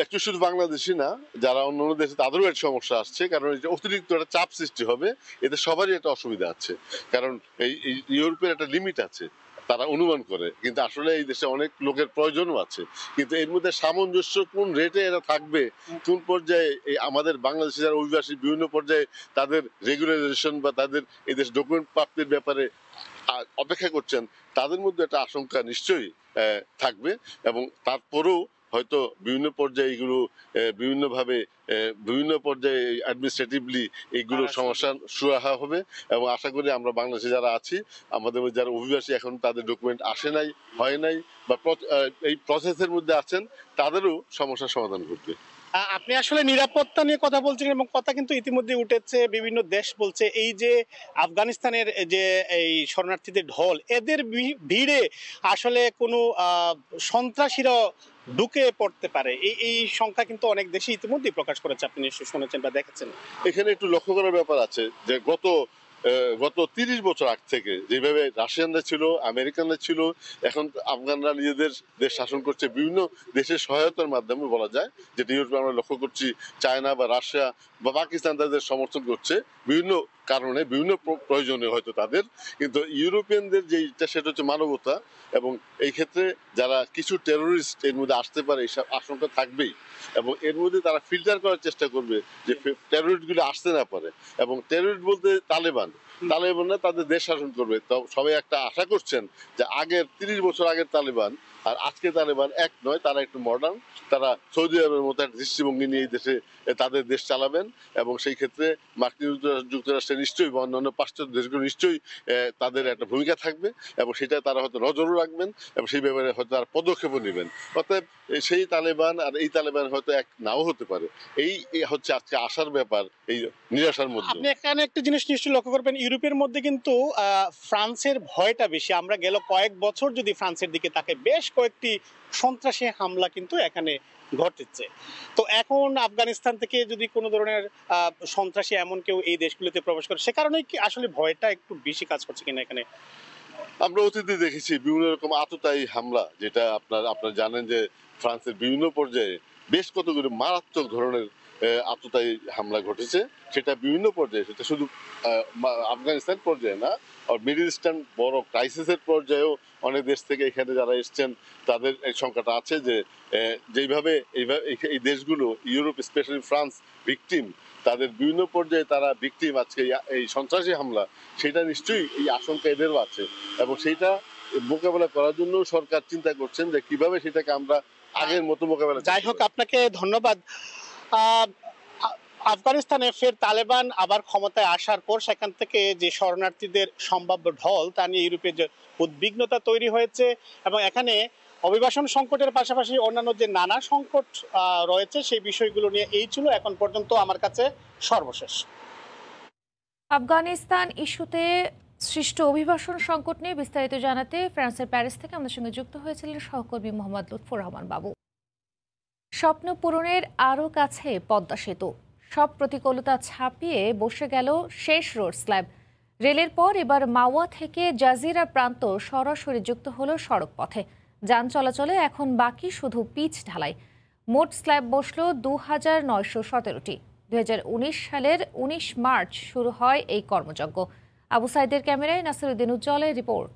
একটু শুধু বাংলাদেশি না, যারা অন্য দেশে তাদেরও একটা সমস্যা আসছে, কারণ এটা অতিরিক্ত একটা চাপ সৃষ্টি হবে, এতে সবারই একটা অসুবিধা আছে। কারণ এই ইউরোপের একটা লিমিট আছে তারা অনুমান করে, কিন্তু আসলে এই দেশে অনেক লোকের প্রয়োজনও আছে। কিন্তু এর মধ্যে সামঞ্জস্য কোন রেটে এরা থাকবে, কোন পর্যায়ে এই আমাদের বাংলাদেশি যারা অভিবাসী বিভিন্ন পর্যায়ে তাদের রেগুলারাইজেশন বা তাদের এই দেশ ডকুমেন্ট প্রাপ্তির ব্যাপারে অপেক্ষা করছেন, তাদের মধ্যে একটা আশঙ্কা নিশ্চয়ই থাকবে। এবং তারপরেও হয়তো বিভিন্ন পর্যায়ে এগুলো বিভিন্নভাবে বিভিন্ন পর্যায়ে অ্যাডমিনিস্ট্রেটিভলি এইগুলো সমস্যার সুরাহা হবে। এবং আশা করি আমরা বাংলাদেশে যারা আছি, আমাদের যারা অভিবাসী এখন তাদের ডকুমেন্ট আসে নাই, হয় নাই বা এই প্রসেসের মধ্যে আছেন, তাদেরও সমস্যার সমাধান ঘটবে। আপনি আসলে নিরাপত্তা নিয়ে কথা বলছেন এবং কথা কিন্তু ইতিমধ্যে উঠেছে, বিভিন্ন দেশ বলছে এই যে আফগানিস্তানের যে এই শরণার্থীদের ঢল, এদের ভিড়ে আসলে কোনো সন্ত্রাসীরা ঢুকে পড়তে পারে, এই সংখ্যা কিন্তু অনেক দেশই ইতিমধ্যেই প্রকাশ করেছে, আপনি নিশ্চয়ই শুনেছেন বা দেখেছেন। এখানে একটু লক্ষ্য করার ব্যাপার আছে যে গত 30 বছর আগ থেকে যেভাবে রাশিয়ানরা ছিল, আমেরিকানরা ছিল, এখন আফগানরা নিজেদের দেশ শাসন করছে বিভিন্ন দেশের সহায়তার মাধ্যমে বলা যায়, যেটা ইউরোপে আমরা লক্ষ্য করছি। চায়না বা রাশিয়া বা পাকিস্তান তাদের সমর্থন করছে বিভিন্ন কারণে, বিভিন্ন প্রয়োজনে হয়তো তাদের। কিন্তু ইউরোপিয়ানদের যেটা সেটা হচ্ছে মানবতা, এবং এই ক্ষেত্রে যারা কিছু টেরোরিস্ট এর মধ্যে আসতে পারে এইসব আশঙ্কা থাকবেই। এবং এর মধ্যে তারা ফিল্টার করার চেষ্টা করবে যে টেরোরিস্টগুলো আসতে না পারে। এবং টেরোরিস্ট বলতে তালেবানরা তাদের দেশ শাসন করবে। তো সবাই একটা আশা করছেন যে আগের 30 বছর আগের তালেবান আর আজকে তালেবান এক নয়, তারা একটু মডার্ন, তারা সৌদি আরবের মতো একটা দৃষ্টিভঙ্গি নিয়ে এই দেশে তাদের দেশ চালাবেন। এবং সেই ক্ষেত্রে মার্কিন যুক্তরাষ্ট্রে নিশ্চয়ই বা অন্যান্য পাশ্চাত্য দেশগুলো নিশ্চয়ই তাদের একটা ভূমিকা থাকবে, এবং সেটা তারা হয়তো নজরও রাখবেন এবং সেই ব্যাপারে হয়তো তারা পদক্ষেপও নেবেন। অর্থাৎ সেই তালেবান আর এই তালেবান হয়তো এক নাও হতে পারে। এই হচ্ছে আজকে আশার ব্যাপার এই নিরাশার মধ্যে। আপনি এখানে একটা জিনিস নিশ্চয়ই লক্ষ্য করবেন, ইউরোপের মধ্যে কিন্তু ফ্রান্সের ভয়টা বেশি। আমরা গেল কয়েক বছর যদি ফ্রান্সের দিকে তাকে, বেশ কয়েকটি সন্ত্রাসী হামলা কিন্তু এখানে ঘটেছে। তো এখন আফগানিস্তান থেকে যদি কোনো ধরনের সন্ত্রাসী এমন কেউ এই দেশগুলোতে প্রবেশ করে, সে কারণে কি আসলে ভয়টা একটু বেশি কাজ করছে কিনা এখানে? আমরা অতীতে দেখেছি বিভিন্ন রকম আততায়ী হামলা, যেটা আপনারা জানেন যে ফ্রান্সের বিভিন্ন পর্যায়ে বেশ কতগুলো মারাত্মক ধরনের আততায়ী হামলা ঘটেছে। সেটা বিভিন্ন পর্যায়ে, সেটা শুধু আফগানিস্তান পর্যায়ে না, আর মিডল ইস্টার্ন বড় ক্রাইসিসের পর্যায়েও অনেক দেশ থেকে এখানে যারা এসছেন তাদের এই সংখ্যাটা আছে যে যেইভাবে এই দেশগুলো, ইউরোপ স্পেশালি ফ্রান্স ভিকটিম, তাদের বিভিন্ন পর্যায়ে তারা ভিকটিম আজকে এই সন্ত্রাসী হামলা, সেটা নিশ্চয়ই এই আশঙ্কা এদেরও আছে। এবং সেইটা মোকাবেলা করার জন্য সরকার চিন্তা করছেন যে কিভাবে সেটাকে আমরা আগের মতো মোকাবেলা। যাই হোক, আপনাকে ধন্যবাদ। আফগানিস্তানে ফের তালেবান আবার ক্ষমতায় আসার পর সেখান থেকে যে শরণার্থীদের সম্ভাব্য ঢল, তা নিয়ে ইউরোপে যে উদ্বিগ্নতা তৈরি হয়েছে, এবং এখানে অভিবাসন সংকটের পাশাপাশি অন্যান্য যে নানা সংকট রয়েছে সেই বিষয়গুলো নিয়ে এই ছিল এখন পর্যন্ত আমার কাছে সর্বশেষ। আফগানিস্তান ইস্যুতে সৃষ্ট অভিবাসন সংকট নিয়ে বিস্তারিত জানাতে ফ্রান্সের প্যারিস থেকে আমাদের সঙ্গে যুক্ত হয়েছিলেন সহকর্মী মোহাম্মদ লুৎফর রহমান বাবু। স্বপ্ন পূরণের আরও কাছে পদ্মা সেতু, সব প্রতিকূলতা ছাপিয়ে বসে গেল শেষ রোড স্ল্যাব। রেলের পর এবার মাওয়া থেকে জাজিরা প্রান্ত সরাসরি যুক্ত হলো সড়ক পথে। যান চলাচলে এখন বাকি শুধু পিচ ঢালাই। মোট স্ল্যাব বসল 2917টি। 2019 সালের 19 মার্চ শুরু হয় এই কর্মযজ্ঞ। আবু সাইদের ক্যামেরায় নাসিরউদ্দিন উজ্জ্বলের রিপোর্ট।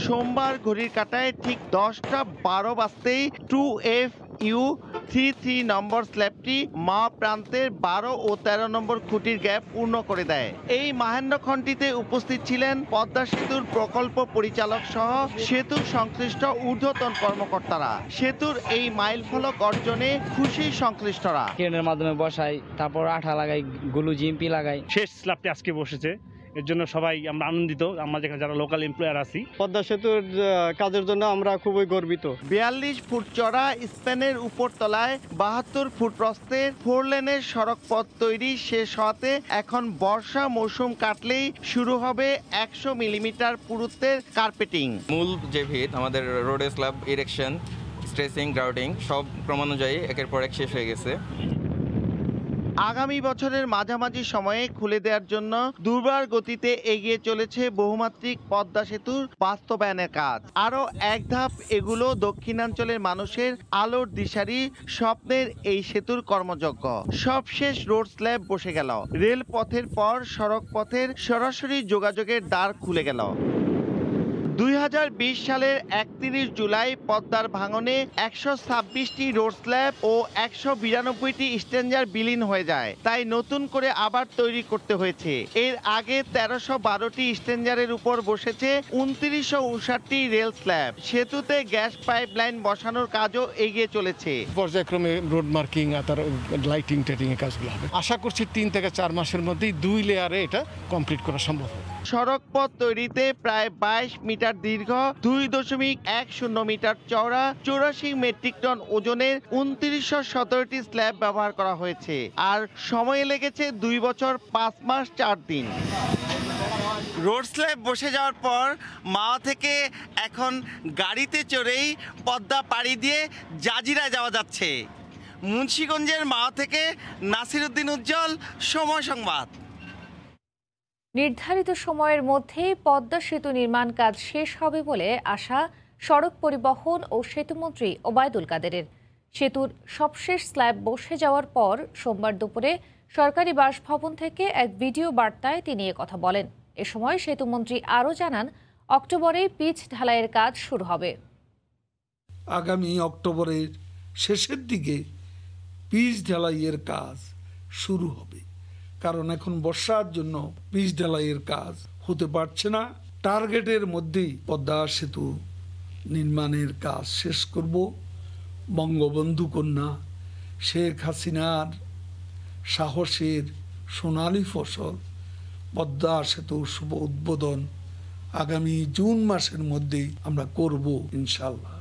সোমবার ঘড়ির কাঁটায় ঠিক 10:12 বাজতেই 2FU33 নম্বর স্ল্যাবটি মা প্রান্তের 12 ও 13 নম্বর খুঁটির গ্যাপ পূর্ণ করে দেয়। এই মাহেন্দ্রক্ষণটিতে উপস্থিত ছিলেন পদ্মা সেতুর প্রকল্প পরিচালক সহ সেতু সংশ্লিষ্ট ঊর্ধ্বতন কর্মকর্তারা। সেতুর এই মাইল ফলক অর্জনে খুশি সংশ্লিষ্টরা। ক্রেনের মাধ্যমে বসাই, তারপর আঠা লাগাই, গুলু জিএমপি লাগাই। শেষ স্ল্যাবটি আজকে বসেছে, এর জন্য সবাই আমরা আনন্দিত। আমরা যেখানে যারা লোকাল এমপ্লয়ার আছি, পদ্মা সেতুর কাজের জন্য আমরা খুবই গর্বিত। 42 ফুট চড়া স্প্যানের উপর তলায় 72 ফুট প্রস্থের 4 লেনের সড়ক পথ তৈরি শেষ হওয়াতে এখন বর্ষা মৌসুম কাটলেই শুরু হবে 100 মিলিমিটার পুরুত্বের কার্পেটিং। মূল যে ভিত আমাদের road slab, erection, tracing, grouting সব ক্রমানুযায়ী একের পর এক শেষ হয়ে গেছে। আগামী বছরের মাঝামাঝি সময়ে খুলে দেওয়ার জন্য দুর্বার গতিতে এগিয়ে চলেছে বহুমাত্রিক পদ্মা সেতুর বাস্তবায়নের কাজ। আরও এক ধাপ এগুলো দক্ষিণাঞ্চলের মানুষের আলোর দিশারি স্বপ্নের এই সেতুর কর্মযজ্ঞ। সবশেষ রোড স্ল্যাব বসে গেল, রেলপথের পর সড়ক পথের সরাসরি যোগাযোগের দ্বার খুলে গেল। 2020 সালের 31 জুলাই পদ্মার ভাঙনে 126টি রোড স্ল্যাব ও 192টি স্ট্যান্ডার বিলীন হয়ে যায়, তাই নতুন করে আবার তৈরি করতে হয়েছে। এর আগে 1312টি স্ট্যান্ডারের উপর বসেছে 2959টি রেল স্ল্যাব। সেতুতে গ্যাস পাইপলাইন বসানোর কাজও এগিয়ে চলেছে। পর্যায়ক্রমে রোড মার্কিং আর তার লাইটিং টাইটিং এর কাজগুলো হবে। আশা করছি 3 থেকে 4 মাসের মধ্যেই 2 লেয়ারে এটা কমপ্লিট করা সম্ভব হবে। সড়ক পথ তৈরিতে প্রায় 22 মিটার দীর্ঘ, 2.10 মিটার চওড়া, 84 মেট্রিক টন ওজনের 2917টি স্ল্যাব ব্যবহার করা হয়েছে। আর সময় লেগেছে 2 বছর 5 মাস 4 দিন। রোড স্ল্যাব বসে যাওয়ার পর মাওয়া থেকে এখন গাড়িতে চড়েই পদ্মা পাড়ি দিয়ে জাজিরায় যাওয়া যাচ্ছে। মুন্সিগঞ্জের মাওয়া থেকে নাসির উদ্দিন উজ্জ্বল, সময় সংবাদ। নির্ধারিত সময়ের মধ্যেই পদ্মা সেতু নির্মাণ কাজ শেষ হবে বলে আশা সড়ক পরিবহন ও সেতুমন্ত্রী ওবায়দুল কাদেরের। সেতুর সবশেষ স্ল্যাব বসে যাওয়ার পর সোমবার দুপুরে সরকারি বাসভবন থেকে এক ভিডিও বার্তায় তিনি কথা বলেন। এ সময় সেতুমন্ত্রী আরও জানান, অক্টোবরে পিচ ঢালাইয়ের কাজ শুরু হবে। আগামী অক্টোবরের শেষের দিকে পিচ ঢালাইয়ের কাজ শুরু হবে, কারণ এখন বর্ষার জন্য পিচ ঢালাইয়ের কাজ হতে পারছে না। টার্গেটের মধ্যেই পদ্মা সেতু নির্মাণের কাজ শেষ করব। বঙ্গবন্ধু কন্যা শেখ হাসিনার সাহসের সোনালী ফসল পদ্মা সেতুর শুভ উদ্বোধন আগামী জুন মাসের মধ্যেই আমরা করব ইনশাল্লাহ।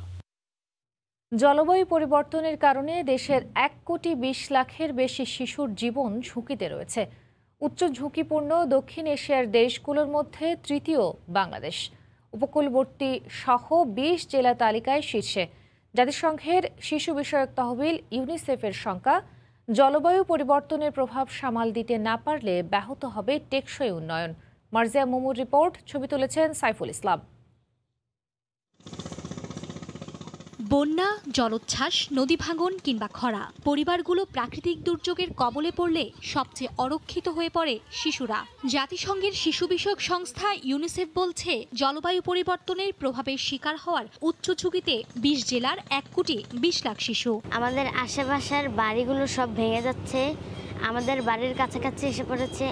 জলবায়ু পরিবর্তনের কারণে দেশের 1,20,00,000-এর বেশি শিশুর জীবন ঝুঁকিতে রয়েছে। উচ্চ ঝুঁকিপূর্ণ দক্ষিণ এশিয়ার দেশগুলোর মধ্যে তৃতীয় বাংলাদেশ। উপকূলবর্তী সহ 20 জেলা তালিকায় শীর্ষে। জাতিসংঘের শিশু বিষয়ক তহবিল ইউনিসেফের সংখ্যা, জলবায়ু পরিবর্তনের প্রভাব সামাল দিতে না পারলে ব্যাহত হবে টেকসই উন্নয়ন। মার্জিয়া মুমুর রিপোর্ট, ছবি তুলেছেন সাইফুল ইসলাম। বন্যা, জলোচ্ছ্বাস, নদী ভাঙন কিংবা খরা, পরিবারগুলো প্রাকৃতিক দুর্যোগের কবলে পড়লে সবচেয়ে অরক্ষিত হয়ে পড়ে শিশুরা। জাতিসংঘের শিশু বিষয়ক সংস্থা ইউনিসেফ বলছে, জলবায়ু পরিবর্তনের প্রভাবের শিকার হওয়ার উচ্চ ঝুঁকিতে 20 জেলার 1,20,00,000 শিশু। আমাদের আশেপাশের বাড়িগুলো সব ভেঙে যাচ্ছে, আমাদের বাড়ির কাছাকাছি এসে পড়েছে।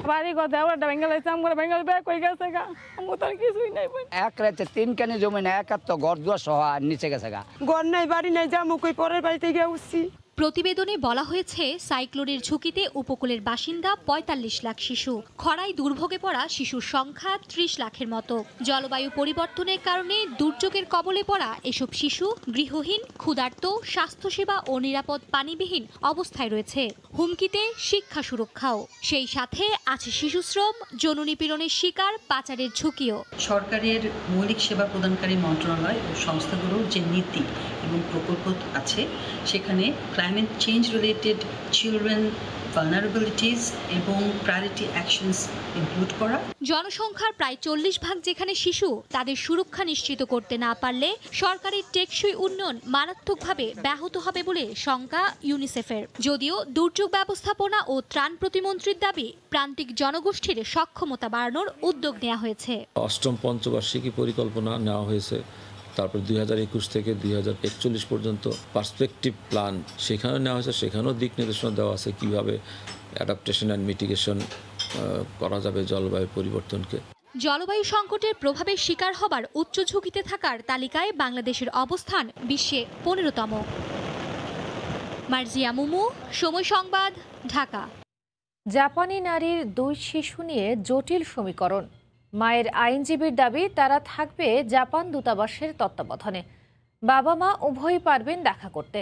এক রাতে 3 কানি জমি না, একাত্তর ঘর দুয়ার সহ নিচে গেছে গা। ঘর নাই, বাড়ি নাই, যাবো কই, পরের বাড়িতে গিয়ে উঠছি। প্রতিবেদনে বলা হয়েছে, সাইক্লোনের ঝুঁকিতে উপকূলের বাসিন্দা 45 লাখ শিশু। খরায় দুর্ভোগে পড়া শিশুর সংখ্যা 30 লাখের মতো। জলবায়ু পরিবর্তনের কারণে দুর্যোগের কবলে পড়া এসব শিশু গৃহহীন, ক্ষুধার্ত, স্বাস্থ্যসেবা ও নিরাপদ পানিবিহীন অবস্থায় রয়েছে। হুমকিতে শিক্ষা সুরক্ষাও। সেই সাথে আছে শিশুশ্রম, যৌন নিপীড়নের শিকার, পাচারের ঝুঁকিও। সরকারের মৌলিক সেবা প্রদানকারী মন্ত্রণালয় ও সংস্থাগুলোর যে নীতি এবং প্রকল্প আছে, সেখানে climate change related children vulnerabilities এবং প্রায়োরিটি অ্যাকশনস ইনক্লুড করা। জনসংখ্যার প্রায় 40% যেখানে শিশু, তাদের সুরক্ষা নিশ্চিত করতে না পারলে সরকারের টেকসই উন্নয়ন মারাত্মকভাবে ব্যাহত হবে বলে শঙ্কা ইউনিসেফের। যদিও দুর্যোগ ব্যবস্থাপনা ও ত্রাণ প্রতিমন্ত্রীর দাবি, প্রান্তিক জনগোষ্ঠীর সক্ষমতা বাড়ানোর উদ্যোগ নেওয়া হয়েছে। 8ম পঞ্চবার্ষিকী পরিকল্পনা নেওয়া হয়েছে, তারপর 2021 থেকে 2041 পর্যন্ত পার্সপেক্টিভ প্ল্যান সেখানে নেওয়া হয়েছে। সেখানেও দিক নির্দেশনা দেওয়া আছে কিভাবে অ্যাডাপ্টেশন অ্যান্ড মিটিগেশন করা যাবে জলবায়ু পরিবর্তনকে। জলবায়ু সংকটের প্রভাবের শিকার হবার উচ্চ ঝুঁকিতে থাকার তালিকায় বাংলাদেশের অবস্থান বিশ্বে 15তম। মার্জিয়া মুমু, সময় সংবাদ, ঢাকা। জাপানি নারীর 2 শিশু নিয়ে জটিল সমীকরণ। মায়ের আইনজীবীর দাবি, তারা থাকবে জাপান দূতাবাসের তত্ত্বাবধানে। বাবা মা উভয়ই পারবেন দেখা করতে।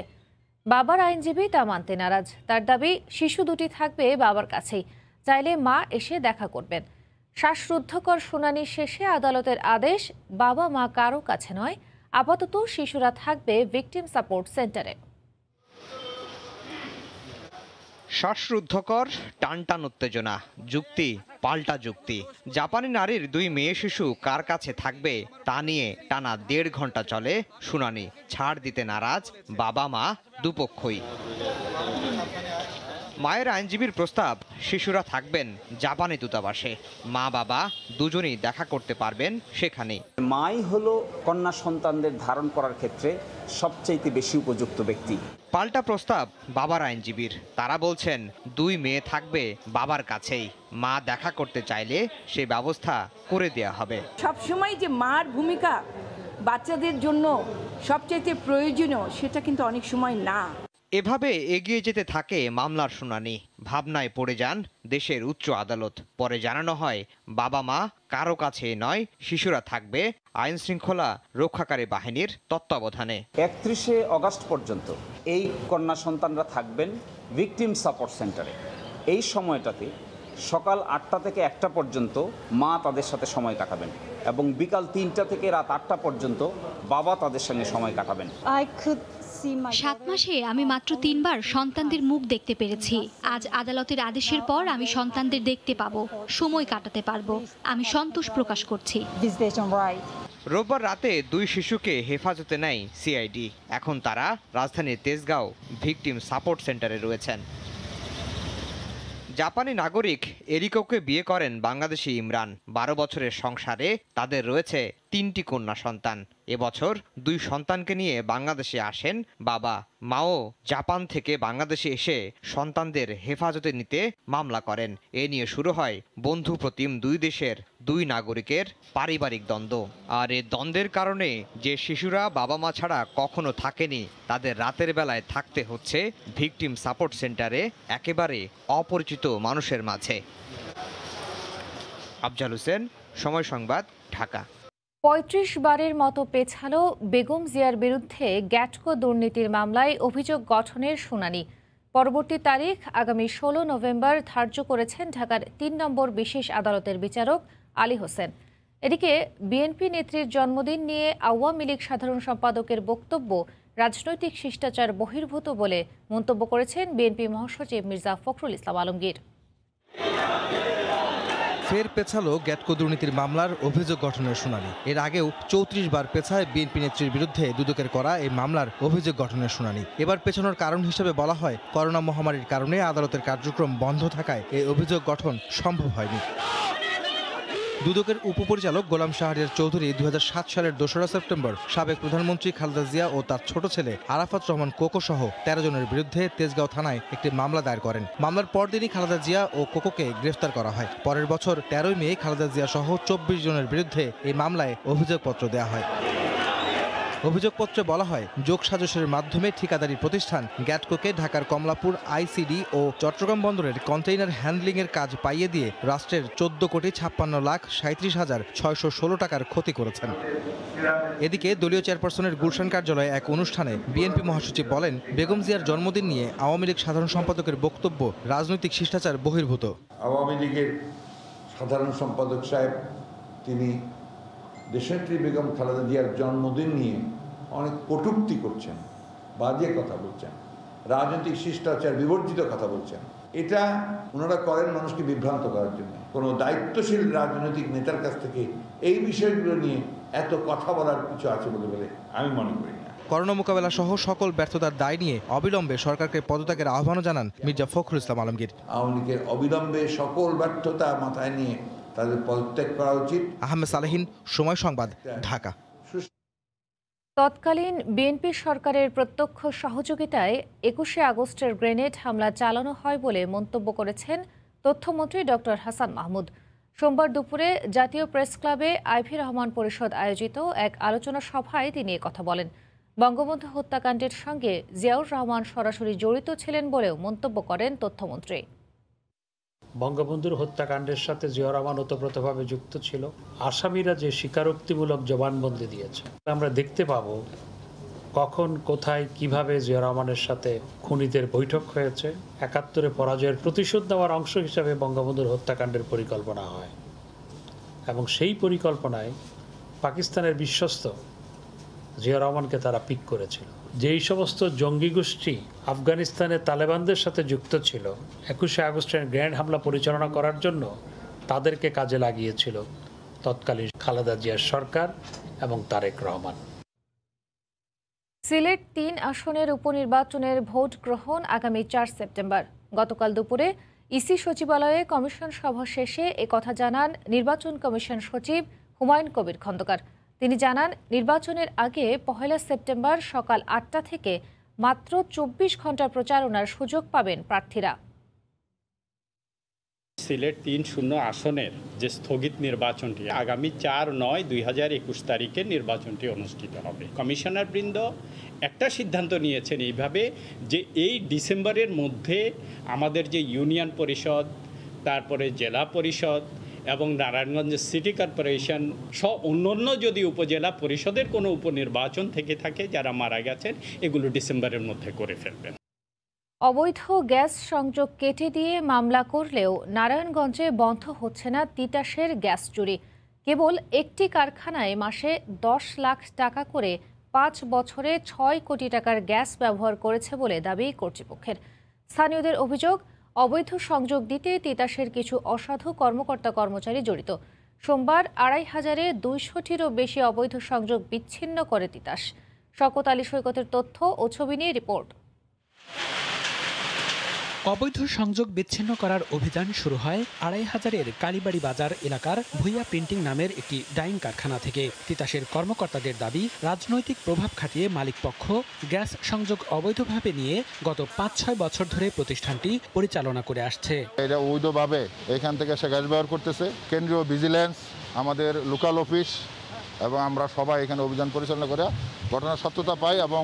বাবার আইনজীবী তা মানতে নারাজ। তার দাবি, শিশু দুটি থাকবে বাবার কাছেই, চাইলে মা এসে দেখা করবেন। শ্বাসরুদ্ধকর শুনানি শেষে আদালতের আদেশ, বাবা মা কারো কাছে নয়, আপাতত শিশুরা থাকবে ভিকটিম সাপোর্ট সেন্টারে। শ্বাসরুদ্ধকর টানটান উত্তেজনা, যুক্তি পাল্টা যুক্তি। জাপানি নারীর 2 মেয়ে শিশু কার কাছে থাকবে তা নিয়ে টানা 1.5 ঘন্টা চলে শুনানি। ছাড় দিতে নারাজ বাবা মা দুপক্ষই। মায়ের আইনজীবীর প্রস্তাব, শিশুরা থাকবেন জাপানি দূতাবাসে, মা বাবা দুজনেই দেখা করতে পারবেন সেখানে। মাই হলো কন্যা সন্তানদের ধারণ করার ক্ষেত্রে সবচেয়ে বেশি উপযুক্ত ব্যক্তি। পাল্টা প্রস্তাব বাবার আইনজীবীর। তারা বলছেন 2 মেয়ে থাকবে বাবার কাছেই, মা দেখা করতে চাইলে সে ব্যবস্থা করে দেয়া হবে। সবসময় যে মার ভূমিকা বাচ্চাদের জন্য সবচাইতে প্রয়োজনীয় সেটা কিন্তু অনেক সময় না। এভাবে এগিয়ে যেতে থাকে মামলার শুনানি। ভাবনায় পড়ে যান দেশের উচ্চ আদালত। পরে জানানো হয় বাবা মা কারো কাছে নয়, শিশুরা থাকবে আইন শৃঙ্খলা রক্ষাকারী বাহিনীর তত্ত্বাবধানে। 31শে অগাস্ট পর্যন্ত এই কন্যা সন্তানরা থাকবেন ভিকটিম সাপোর্ট সেন্টারে। এই সময়টাতে সকাল 8টা থেকে 1টা পর্যন্ত মা তাদের সাথে সময় কাটাবেন এবং বিকাল 3টা থেকে রাত 8টা পর্যন্ত বাবা তাদের সঙ্গে সময় কাটাবেন। 7 মাসে আমি মাত্র 3 বার সন্তানদের মুখ দেখতে পেরেছি। আজ আদালতের আদেশের পর আমি সন্তানদের দেখতে পাবো, সময় কাটাতে পারবো। আমি সন্তোষ প্রকাশ করছি। রোববার রাতে 2 শিশুকে হেফাজতে নেয় সিআইডি। এখন তারা রাজধানীর তেজগাঁও ভিকটিম সাপোর্ট সেন্টারে রয়েছেন। জাপানি নাগরিক এরিকোকে বিয়ে করেন বাংলাদেশি ইমরান। 12 বছরের সংসারে তাদের রয়েছে 3টি কন্যা সন্তান। এবছর 2 সন্তানকে নিয়ে বাংলাদেশে আসেন বাবা। মাও জাপান থেকে বাংলাদেশে এসে সন্তানদের হেফাজতে নিতে মামলা করেন। এ নিয়ে শুরু হয় বন্ধু প্রতিম 2 দেশের 2 নাগরিকের পারিবারিক দ্বন্দ্ব। আর এই দ্বন্দ্বের কারণে যে শিশুরা বাবা মা ছাড়া কখনো থাকেনি, তাদের রাতের বেলায় থাকতে হচ্ছে ভিকটিম সাপোর্ট সেন্টারে একেবারে অপরিচিত মানুষের মাঝে। আফজাল হোসেন, সময় সংবাদ, ঢাকা। 35 বারের মতো পেছালো বেগম জিয়ার বিরুদ্ধে গ্যাটকো দুর্নীতির মামলায় অভিযোগ গঠনের শুনানি। পরবর্তী তারিখ আগামী 16 নভেম্বর ধার্য করেছেন ঢাকার 3 নম্বর বিশেষ আদালতের বিচারক আলী হোসেন। এদিকে বিএনপি নেত্রীর জন্মদিন নিয়ে আওয়ামী লীগ সাধারণ সম্পাদকের বক্তব্য রাজনৈতিক শিষ্টাচার বহির্ভূত বলে মন্তব্য করেছেন বিএনপি মহাসচিব মির্জা ফখরুল ইসলাম আলমগীর। ফের পেছালো গ্যাটকো দুর্নীতির মামলার অভিযোগ গঠনের শুনানি। এর আগেও 34 বার পেছায় বিএনপি নেত্রীর বিরুদ্ধে দুদকের করা এই মামলার অভিযোগ গঠনের শুনানি। এবার পেছানোর কারণ হিসেবে বলা হয় করোনা মহামারীর কারণে আদালতের কার্যক্রম বন্ধ থাকায় এই অভিযোগ গঠন সম্ভব হয়নি। দুদকের উপপরিচালক গোলাম শাহরিয়ার চৌধুরী 2007 সালের 2রা সেপ্টেম্বর সাবেক প্রধানমন্ত্রী খালেদা জিয়া ও তার ছোট ছেলে আরাফাত রহমান কোকো সহ 13 জনের বিরুদ্ধে তেজগাঁও থানায় একটি মামলা দায়ের করেন। মামলার পরদিনই খালেদা জিয়া ও কোকোকে গ্রেফতার করা হয়। পরের বছর 13 মে খালেদা জিয়া সহ 24 জনের বিরুদ্ধে এই মামলায় অভিযোগপত্র দেওয়া হয়। অভিযোগপত্রে বলা হয় যোগসাজশের মাধ্যমে ঠিকাদারি প্রতিষ্ঠান গ্যাটকোকে ঢাকার কমলাপুর আইসিডি ও চট্টগ্রাম বন্দরের কন্টেইনার হ্যান্ডলিংয়ের কাজ পাইয়ে দিয়ে রাষ্ট্রের 14,56,616 টাকার ক্ষতি করেছেন। এদিকে দলীয় চেয়ারপারসনের গুলশান কার্যালয়ে এক অনুষ্ঠানে বিএনপি মহাসচিব বলেন বেগম জিয়ার জন্মদিন নিয়ে আওয়ামী লীগ সাধারণ সম্পাদকের বক্তব্য রাজনৈতিক শিষ্টাচার বহির্ভূত। আওয়ামী লীগের সাধারণ সম্পাদক সাহেব তিনি দেশনেত্রী বেগম খালেদা জিয়ার জন্মদিন নিয়ে অনেক কটূক্তি করছেন, বাজে কথা বলছেন, রাজনৈতিক শিষ্টাচার বিবর্জিত কথা বলছেন। এটা ওনারা করেন মানুষকে বিভ্রান্ত করার জন্য। কোনো দায়িত্বশীল রাজনৈতিক নেতার কাছ থেকে এই বিষয়গুলো নিয়ে এত কথা বলার কিছু আছে বলে আমি মনে করি না। করোনা মোকাবেলা সহ সকল ব্যর্থতার দায় নিয়ে অবিলম্বে সরকারকে পদত্যাগের আহ্বানও জানান মির্জা ফখরুল ইসলাম আলমগীর। আওয়ামী লীগের অবিলম্বে সকল ব্যর্থতা মাথায় নিয়ে তাদের পদত্যাগ করা উচিত। আহমেদ সালেহীন, সময় সংবাদ, ঢাকা। তৎকালীন বিএনপি সরকারের প্রত্যক্ষ সহযোগিতায় 21শে আগস্টের গ্রেনেড হামলা চালানো হয় বলে মন্তব্য করেছেন তথ্যমন্ত্রী ডক্টর হাসান মাহমুদ। সোমবার দুপুরে জাতীয় প্রেস ক্লাবে আইভি রহমান পরিষদ আয়োজিত এক আলোচনা সভায় তিনি কথা বলেন। বঙ্গবন্ধু হত্যাকাণ্ডের সঙ্গে জিয়াউর রহমান সরাসরি জড়িত ছিলেন বলেও মন্তব্য করেন তথ্যমন্ত্রী। বঙ্গবন্ধুর হত্যাকাণ্ডের সাথে জিয়াউর রহমান ওতপ্রোতভাবে যুক্ত ছিল। আসামিরা যে স্বীকারোক্তিমূলক জবানবন্দি দিয়েছে, আমরা দেখতে পাবো কখন, কোথায়, কিভাবে জিয়াউর রহমানের সাথে খুনিদের বৈঠক হয়েছে। 71-এ পরাজয়ের প্রতিশোধ নেওয়ার অংশ হিসাবে বঙ্গবন্ধুর হত্যাকাণ্ডের পরিকল্পনা হয় এবং সেই পরিকল্পনায় পাকিস্তানের বিশ্বস্ত জিয়াউর রহমানকে তারা পিক করেছিল। যেই সমস্ত জঙ্গি গোষ্ঠী আফগানিস্তানে তালেবানদের সাথে যুক্ত ছিল 21শে আগস্টের গ্র্যান্ড হামলা পরিচালনা করার জন্য তাদেরকে কাজে লাগিয়েছিল তৎকালীন খালেদা জিয়ার সরকার এবং তারেক রহমান। সিলেট ৩ আসনের উপনির্বাচনের ভোট গ্রহণ আগামী ৪ সেপ্টেম্বর। গতকাল দুপুরে ইসি সচিবালয়ে কমিশন সভা শেষে একথা জানান নির্বাচন কমিশন সচিব হুমায়ুন কবির খন্দকার। তিনি জানান, নির্বাচনের আগে ১ সেপ্টেম্বর সকাল ৮টা থেকে মাত্র ২৪ ঘণ্টা প্রচারণার সুযোগ পাবেন প্রার্থীরা। সিলেট ৩-০ আসনের যে স্থগিত নির্বাচনটি আগামী ৪/৯/২০২১ তারিখে নির্বাচনটি অনুষ্ঠিত হবে। কমিশনার বৃন্দ একটা সিদ্ধান্ত নিয়েছেন এইভাবে যে এই ডিসেম্বরের মধ্যে আমাদের যে ইউনিয়ন পরিষদ, তারপরে জেলা পরিষদ এবং নারায়ণগঞ্জের সিটি কর্পোরেশন সহ অন্যান্য যদি উপজেলা পরিষদের কোনো উপনির্বাচন থেকে থাকে যারা মারা গেছেন, এগুলো ডিসেম্বরের মধ্যে করে ফেলবেন। অবৈধ গ্যাস সংযোগ কেটে দিয়ে মামলা করলেও নারায়ণগঞ্জে বন্ধ হচ্ছে না তিতাসের গ্যাস চুরি। কেবল একটি কারখানায় মাসে ১০ লাখ টাকা করে ৫ বছরে ৬ কোটি টাকার গ্যাস ব্যবহার করেছে বলে দাবি কর্তৃপক্ষের। স্থানীয়দের অভিযোগ, অবৈধ সংযোগ দিতে তিতাসের কিছু অসাধু কর্মকর্তা কর্মচারী জড়িত। সোমবার ২৫০০-২০০টিরও বেশি অবৈধ সংযোগ বিচ্ছিন্ন করে তিতাস। শওকত আলী সৈকতের তথ্য ও ছবি নিয়ে রিপোর্ট। অবৈধ সংযোগ বিচ্ছিন্ন করার অভিযান শুরু হয় ২৫০০-এর কালীবাড়ি বাজার এলাকার ভুইয়া প্রিন্টিং নামের একটি ডাইং কারখানা থেকে। তিতাসের কর্মকর্তাদের দাবি, রাজনৈতিক প্রভাব খাটিয়ে মালিকপক্ষ গ্যাস সংযোগ অবৈধভাবে নিয়ে গত ৫-৬ বছর ধরে প্রতিষ্ঠানটি পরিচালনা করে আসছে। এটা অবৈধভাবে এখান থেকে সে গ্যাস ব্যবহার করতেছে। কেন্দ্রীয় ভিজিলেন্স, আমাদের লোকাল অফিস এবং আমরা সবাই এখানে অভিযান পরিচালনা করে ঘটনার সত্যতা পাই এবং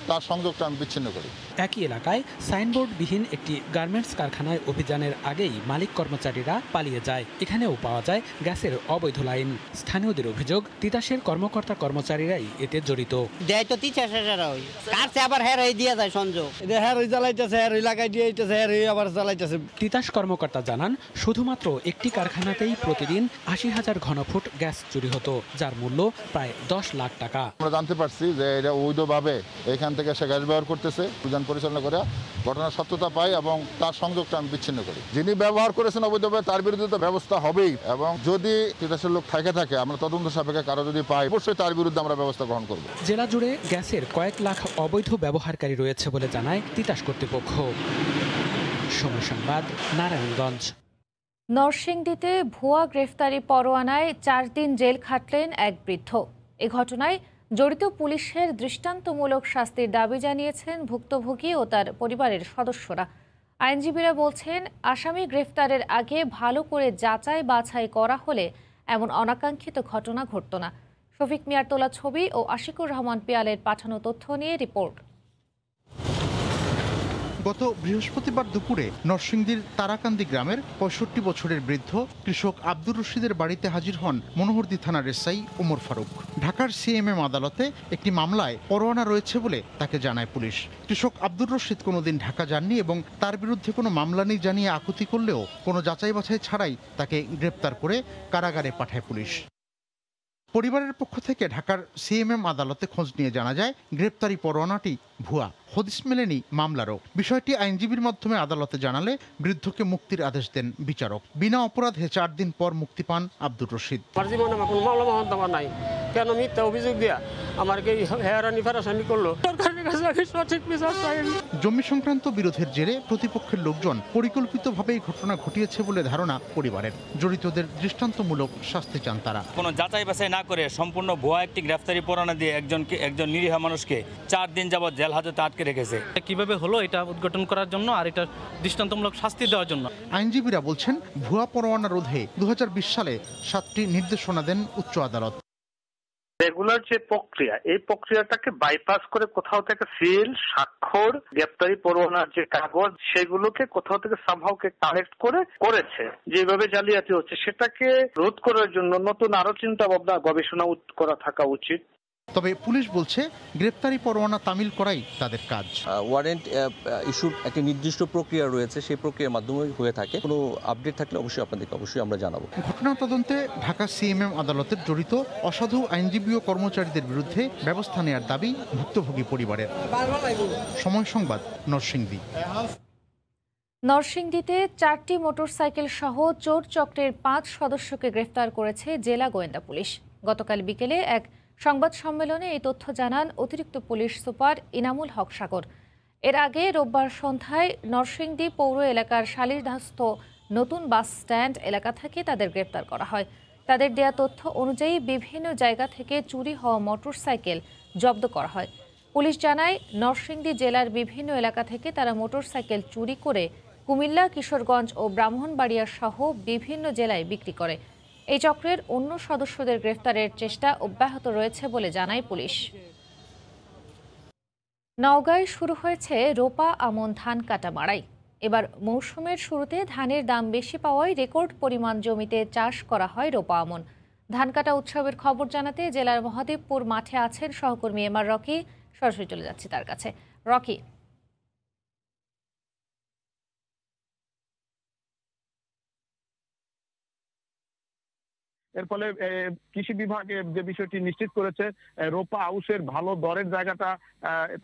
তার সংযোগটা আমি বিচ্ছিন্ন করি। একই এলাকায় সাইনবোর্ডবিহীন একটি গার্মেন্টস কারখানায় অভিযানের আগেই মালিক কর্মচারীরা পালিয়ে যায়। এখানেও পাওয়া যায় গ্যাসের অবৈধ লাইন। স্থানীয়দের অভিযোগ, তিতাসের কর্মকর্তা কর্মচারীরাই এতে জড়িত। তিতাস কর্মকর্তা জানান, শুধুমাত্র একটি কারখানাতেই প্রতিদিন ৮০,০০০ ঘনফুট গ্যাস চুরি হতো, যার মূল্য প্রায় ১০ লাখ টাকা। আমরা জানতে পারছি যে এটা অবৈধভাবে এখান থেকে সে গ্যাস ব্যবহার করতেছে। অভিযান পরিচালনা করে ঘটনার সত্যতা পাই এবং তার সংযোগটা আমি বিচ্ছিন্ন করি। যিনি ব্যবহার করেছেন অবৈধভাবে তার বিরুদ্ধে তো ব্যবস্থা হবেই, এবং যদি তিতাসের লোক থাকে আমরা তদন্ত সাপেক্ষে কারো যদি পাই অবশ্যই তার বিরুদ্ধে আমরা ব্যবস্থা গ্রহণ করব। জেলা জুড়ে গ্যাসের কয়েক লাখ অবৈধ ব্যবহারকারী রয়েছে বলে জানায় তিতাস কর্তৃপক্ষ। সময় সংবাদ, নারায়ণগঞ্জ। নরসিংদীতে ভুয়া গ্রেফতারি পরোয়ানায় ৪ দিন জেল খাটলেন এক বৃদ্ধ। এ ঘটনায় জড়িত পুলিশের দৃষ্টান্তমূলক শাস্তির দাবি জানিয়েছেন ভুক্তভোগী ও তার পরিবারের সদস্যরা। আইনজীবীরা বলছেন, আসামি গ্রেফতারের আগে ভালো করে যাচাই বাছাই করা হলে এমন অনাকাঙ্ক্ষিত ঘটনা ঘটত না। শফিক মিয়ার তোলা ছবি ও আশিকুর রহমান পিয়ালের পাঠানো তথ্য নিয়ে রিপোর্ট। গত বৃহস্পতিবার দুপুরে নরসিংদীর তারাকান্দি গ্রামের ৬৫ বছরের বৃদ্ধ কৃষক আব্দুর রশিদের বাড়িতে হাজির হন মনোহরদী থানার এসআই ওমর ফারুক। ঢাকার সিএমএম আদালতে একটি মামলায় পরোয়ানা রয়েছে বলে তাকে জানায় পুলিশ। কৃষক আব্দুর রশিদ কোনোদিন ঢাকা যাননি এবং তার বিরুদ্ধে কোনো মামলা নেই জানিয়ে আকুতি করলেও কোনো যাচাই বাছাই ছাড়াই তাকে গ্রেপ্তার করে কারাগারে পাঠায় পুলিশ। পরিবারের পক্ষ থেকে ঢাকার সিএমএম আদালতে খোঁজ নিয়ে জানা যায়, গ্রেপ্তারি পরোয়ানাটি ভুয়া, হদিস মেলেনি মামলারও। বিষয়টি আইনজীবীর মাধ্যমে আদালতে জানালে বৃদ্ধকে মুক্তির আদেশ দেন বিচারক। বিনা অপরাধে 4 দিন পর মুক্তি পান আব্দুর রশিদ। কেন মিথ্যা অভিযোগ দিয়া আমাকে হেয়ারানি ফেরাসানি করলো? সরকারের কাছে আগে সঠিক বিচার চাই। জমি সংক্রান্ত বিরোধের জেরে প্রতিপক্ষের লোকজন পরিকল্পিতভাবে এই ঘটনা ঘটিয়েছে বলে ধারণা পরিবারের। জড়িতদের দৃষ্টান্তমূলক শাস্তি চান তারা। কোনো যাচাই বাছাই না করে সম্পূর্ণ ভুয়া একটি গ্রেফতারি পরোয়ানা দিয়ে একজন নিরীহ মানুষকে 4 দিন যাবৎ জেল হাজতে আটকে রেখেছে। কিভাবে হলো এটা উদ্ঘাটন করার জন্য আর এটা দৃষ্টান্তমূলক শাস্তি দেওয়ার জন্য। আইনজীবীরা বলছেন, ভুয়া পরোয়ানা রোধে 2020 সালে 7টি নির্দেশনা দেন উচ্চ আদালত। রেগুলার যে প্রক্রিয়া, এই প্রক্রিয়াটাকে বাইপাস করে কোথাও থেকে সিল, স্বাক্ষর, গ্রেপ্তারি পরোয়ানার যে কাগজ, সেগুলোকে কোথাও থেকে সামহাউকে কালেক্ট করেছে। যেভাবে জালিয়াতি হচ্ছে সেটাকে রোধ করার জন্য নতুন আরো চিন্তা ভাবনা, গবেষণা করা থাকা উচিত। তবে পুলিশ বলছে গ্রেপ্তারি পরোয়ানা তামিল করাই তাদের কাজ। ওয়ারেন্ট ইস্যুর একটা নির্দিষ্ট প্রক্রিয়া রয়েছে, সেই প্রক্রিয়ার মাধ্যমে হয়ে থাকে। কোনো আপডেট থাকলে অবশ্যই আপনাদেরকে আমরা জানাবো। ঘটনা তদন্তে ঢাকা সিএমএম আদালতের জড়িত অসাধু আইনজীবী ও কর্মচারীদের বিরুদ্ধে ব্যবস্থা নেওয়ার দাবি ভুক্তভোগী পরিবারের। সময় সংবাদ, নরসিংদী। নরসিংদীতে 4টি মোটরসাইকেল সহ চোর চক্রের 5 সদস্যকে গ্রেফতার করেছে জেলা গোয়েন্দা পুলিশ। গতকাল বিকেলে এক সংবাদ সম্মেলনে এই তথ্য জানান অতিরিক্ত পুলিশ সুপার ইনামুল হক সাগর। এর আগে রোববার সন্ধ্যায় নরসিংদী পৌর এলাকার শালিরধাস্ত নতুন বাস স্ট্যান্ড এলাকা থেকে তাদের গ্রেপ্তার করা হয়। তাদের দেয়া তথ্য অনুযায়ী বিভিন্ন জায়গা থেকে চুরি হওয়া মোটরসাইকেল জব্দ করা হয়। পুলিশ জানায়, নরসিংদী জেলার বিভিন্ন এলাকা থেকে তারা মোটরসাইকেল চুরি করে কুমিল্লা, কিশোরগঞ্জ ও ব্রাহ্মণবাড়িয়া সহ বিভিন্ন জেলায় বিক্রি করে। এই চক্রের অন্য সদস্যদের গ্রেফতারের চেষ্টা অব্যাহত রয়েছে বলে জানায় পুলিশ। নওগাঁয় শুরু হয়েছে রোপা আমন ধান কাটা মাড়াই। এবার মৌসুমের শুরুতে ধানের দাম বেশি পাওয়ায় রেকর্ড পরিমাণ জমিতে চাষ করা হয় রোপা আমন। ধান কাটা উৎসবের খবর জানাতে জেলার মহাদেবপুর মাঠে আছেন সহকর্মী এমআর রকি। সরাসরি চলে যাচ্ছি তার কাছে। রকি, এর ফলে কৃষি বিভাগে যে বিষয়টি নিশ্চিত করেছে, রোপা আউশের ভালো দরের জায়গাটা